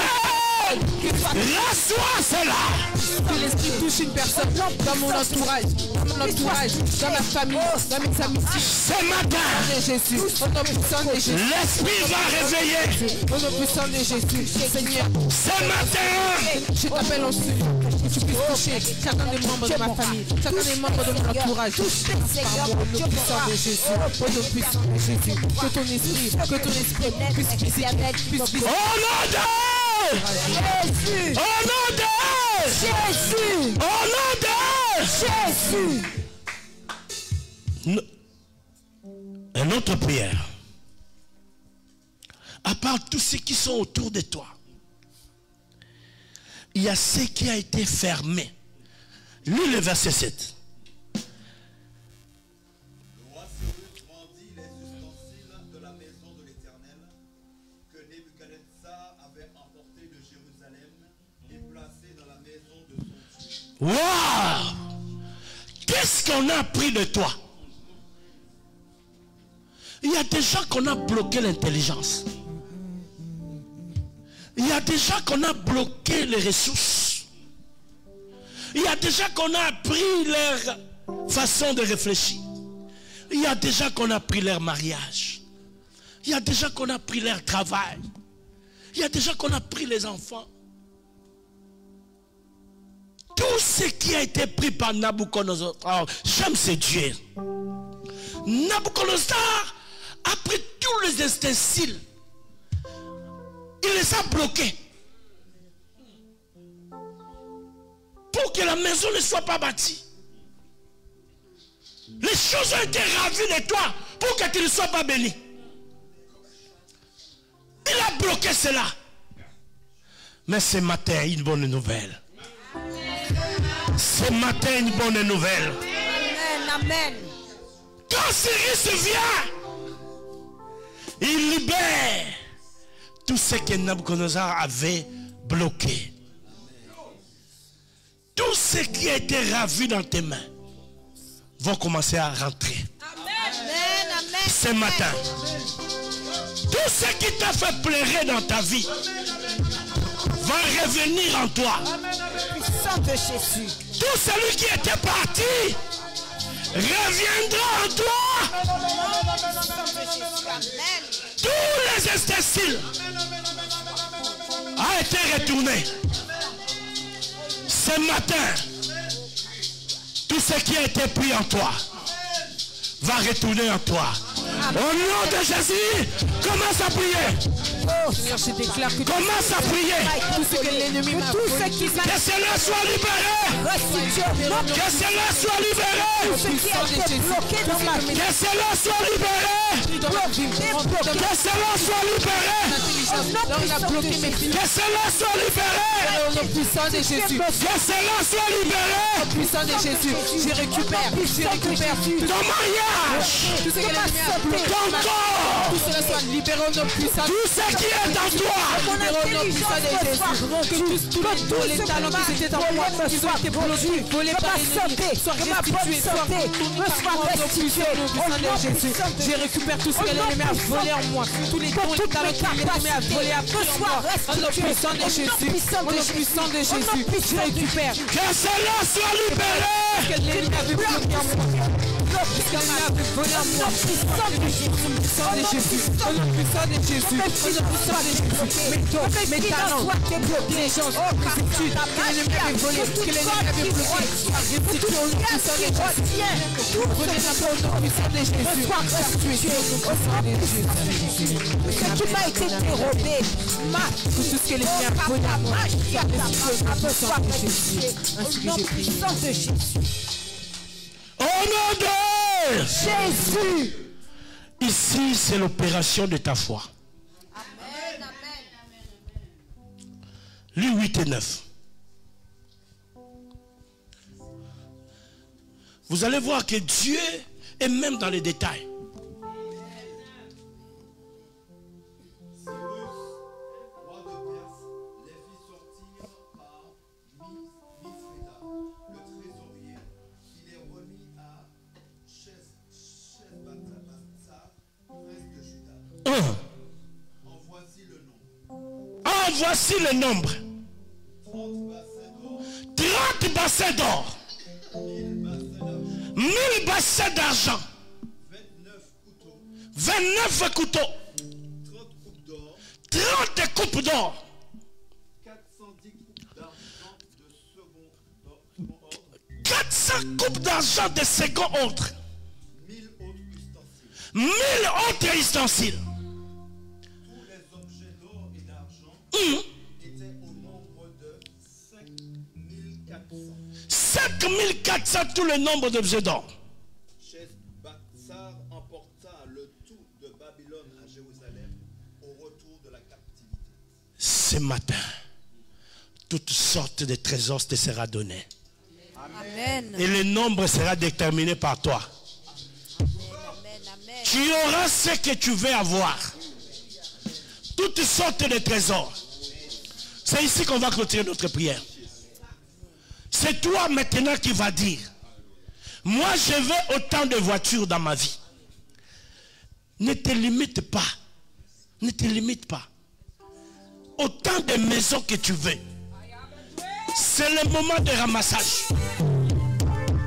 Reçois cela. que l'esprit touche une personne dans mon entourage, dans ma famille, dans mes amitiés. Ce matin. De Jésus, au nom puissant de Jésus. L'esprit va réveiller. Au nom puissant de Jésus, Seigneur, Ce matin. je t'appelle en Seigneur, que tu puisses toucher chacun des membres de ma famille, chacun des membres de mon entourage. Par moi, au nom puissant de Jésus, au nom puissant de Jésus, que ton esprit puisse visiter, Au nom de Jésus, Au nom de Jésus, Au nom de Jésus. Une autre prière. À part tous ceux qui sont autour de toi, il y a ce qui a été fermé. Lis le verset 7. Waouh! Qu'est-ce qu'on a appris de toi? Il y a des gens qu'on a bloqué l'intelligence. Il y a des gens qu'on a bloqué les ressources. Il y a des gens qu'on a appris leur façon de réfléchir. Il y a des gens qu'on a pris leur mariage. Il y a des gens qu'on a pris leur travail. Il y a des gens qu'on a pris les enfants. Tout ce qui a été pris par Nabucodonosor, oh, j'aime ce Dieu. Nabucodonosor a pris tous les ustensiles. Il les a bloqués. Pour que la maison ne soit pas bâtie. Les choses ont été ravies de toi pour que tu ne sois pas béni. Il a bloqué cela. Mais ce matin, une bonne nouvelle. Ce matin, une bonne nouvelle. Amen, amen. Quand Cyrus vient, il libère tout ce que Nabucodonosor avait bloqué. Tout ce qui a été ravi dans tes mains vont commencer à rentrer. Amen, amen. Ce matin, tout ce qui t'a fait pleurer dans ta vie va revenir en toi. De Jésus. Tout celui qui était parti reviendra en toi. Tous les ustensiles ont été retournés. Ce matin, tout ce qui a été pris en toi va retourner en toi. Au nom de Jésus, commence à prier. Oh Seigneur, je déclare que Commence à prier. tout ce que l'ennemi m'a volé, Que cela soit libéré. Que cela soit libéré. Que cela soit libéré. Que cela soit libéré. Que cela soit libéré. Au nom puissant de Jésus. Que cela soit libéré. Au puissant de Jésus. Je récupère Ton mariage. tout ce que l'ennemi a bloqué. Ton corps. Tout cela soit libéré au nom puissant. Tout ce qui est en toi. Libéré au nom puissant de Jésus. Que tous les talents qui étaient en moi, qui ont été bloqués, volés par l'ennemi, soient restitués, soient restitués au nom puissant de Jésus. Je récupère tout ce que l'ennemi a volé en moi. Tous les dons, les talents que l'ennemi a volé après moi. Au nom puissant de Jésus. Au nom puissant de Jésus. Je récupère. Que cela soit libéré. Que l'ennemi avait bloqué en moi. Que l'ennemi avait volé en moi. Au nom puissant de Jésus. Au nom puissant de Jésus. Au nom puissant de Jésus. Mes talents, les gens, les études, que l'ennemi avait volé, que l'ennemi avait bloqué, restitué au nom puissant de Jésus. Prenez d'abord au nom puissant de Jésus. Restitué au nom puissant de Jésus. Ce qui m'a été dérobé, tout ce que l'ennemi a volé à moi, ainsi que j'ai prié. Au nom de Jésus. Ici, c'est l'opération de ta foi. Lui 8 et 9. Vous allez voir que Dieu est même dans les détails. Voici le nombre. 30 bassins d'or. 1000 bassins d'argent. 29 couteaux. 30 coupes d'or. 400 coupes d'argent de second ordre. 1000 autres ustensiles. Était au nombre de 5400. 5400, tout le nombre d'objets d'or. Sheshbatsar emporta le tout de Babylone à Jérusalem au retour de la captivité. Ce matin, toutes sortes de trésors te sera donné. Amen. Et le nombre sera déterminé par toi. Amen. Tu auras ce que tu veux avoir. Toutes sortes de trésors. C'est ici qu'on va clôturer notre prière. C'est toi maintenant qui vas dire, moi je veux autant de voitures dans ma vie. Ne te limite pas. Ne te limite pas. Autant de maisons que tu veux. C'est le moment de ramassage.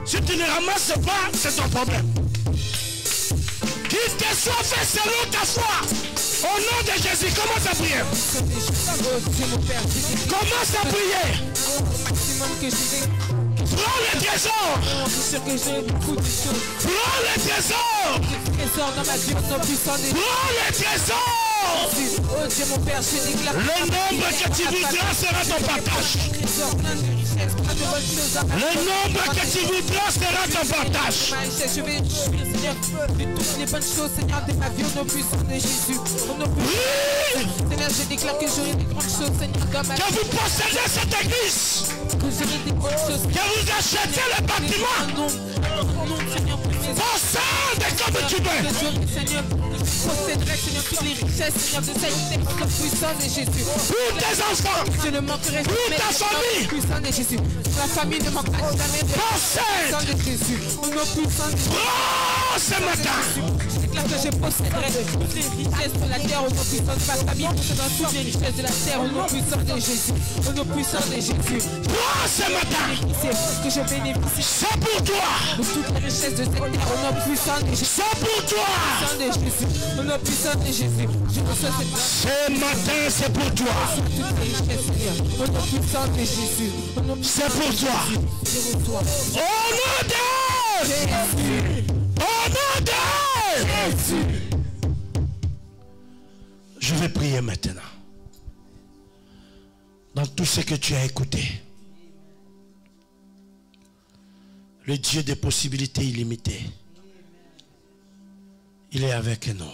Si tu ne ramasses pas, c'est ton problème. Qu'il te soit fait selon ta foi. Au nom de Jésus, commence à prier. Commence à prier. Prends le trésor. Prends le trésor. Prends le trésor. Le nombre que tu voudras sera ton partage. Le nombre que tu voudras sera ton partage. Je vais jouir, Seigneur, de toutes les bonnes choses, Seigneur, de ma vie, au nom puissant de Jésus. Au nom puissant. Seigneur, je déclare que j'aurai des grandes choses, Seigneur, dans ma vie. Que vous possédez cette église. Que j'aurai des grandes choses. Que vous achetez le bâtiment. Non, Seigneur, Possède comme tu veux. Seigneur, je posséderai, Seigneur, toutes les richesses, Seigneur, de cette terre, au nom puissant de Jésus. Pour tes enfants. Je ne manquerai Pour jamais, ta famille. au nom puissant de Jésus. La famille ne manquera jamais, au nom puissant de Jésus. Au nom puissant de Jésus. Prends ce matin. Je déclare que je posséderai toutes les richesses de la terre au nom puissant de ma famille, dans toutes les richesses de la terre au nom puissant de Jésus. Au nom puissant de Jésus. Prends ce matin. Que je bénéficie C'est pour toi. de toutes les richesses de cette terre au nom puissant de Jésus. C'est pour toi. Au nom puissant de Jésus. Au nom puissant de Jésus. Je reçois cette grâce. Ce matin, c'est pour toi. Toutes les richesses, Seigneur. Au nom puissant de Jésus. Au nom puissant C'est pour toi. de Jésus. Je reçois. Au nom de Jésus. Au nom de vais prier maintenant. Dans tout ce que tu as écouté, le Dieu des possibilités illimitées, il est avec nous.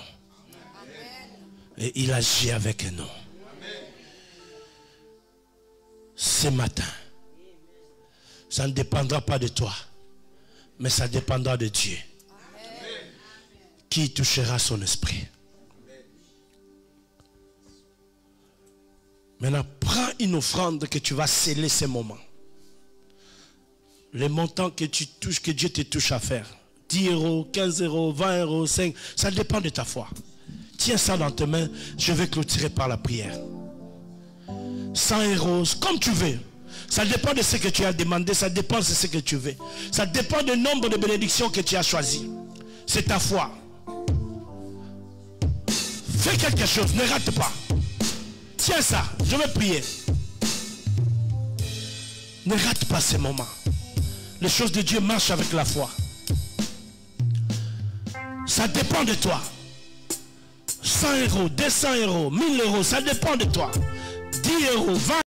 Et il agit avec nous. Ce matin, ça ne dépendra pas de toi, mais ça dépendra de Dieu. Qui touchera son esprit. Maintenant, prends une offrande que tu vas sceller ce moment. Les montants que tu touches, que Dieu te touche à faire. 10 euros, 15 euros, 20 euros, 5, ça dépend de ta foi. Tiens ça dans tes mains, je vais clôturer par la prière. 100 euros, comme tu veux. Ça dépend de ce que tu as demandé, ça dépend de ce que tu veux. Ça dépend du nombre de bénédictions que tu as choisi. C'est ta foi. Fais quelque chose, ne rate pas. Tiens ça, je vais prier. Ne rate pas ces moments. Les choses de Dieu marchent avec la foi. Ça dépend de toi. 100 euros, 200 euros, 1000 euros, ça dépend de toi. 10 euros, 20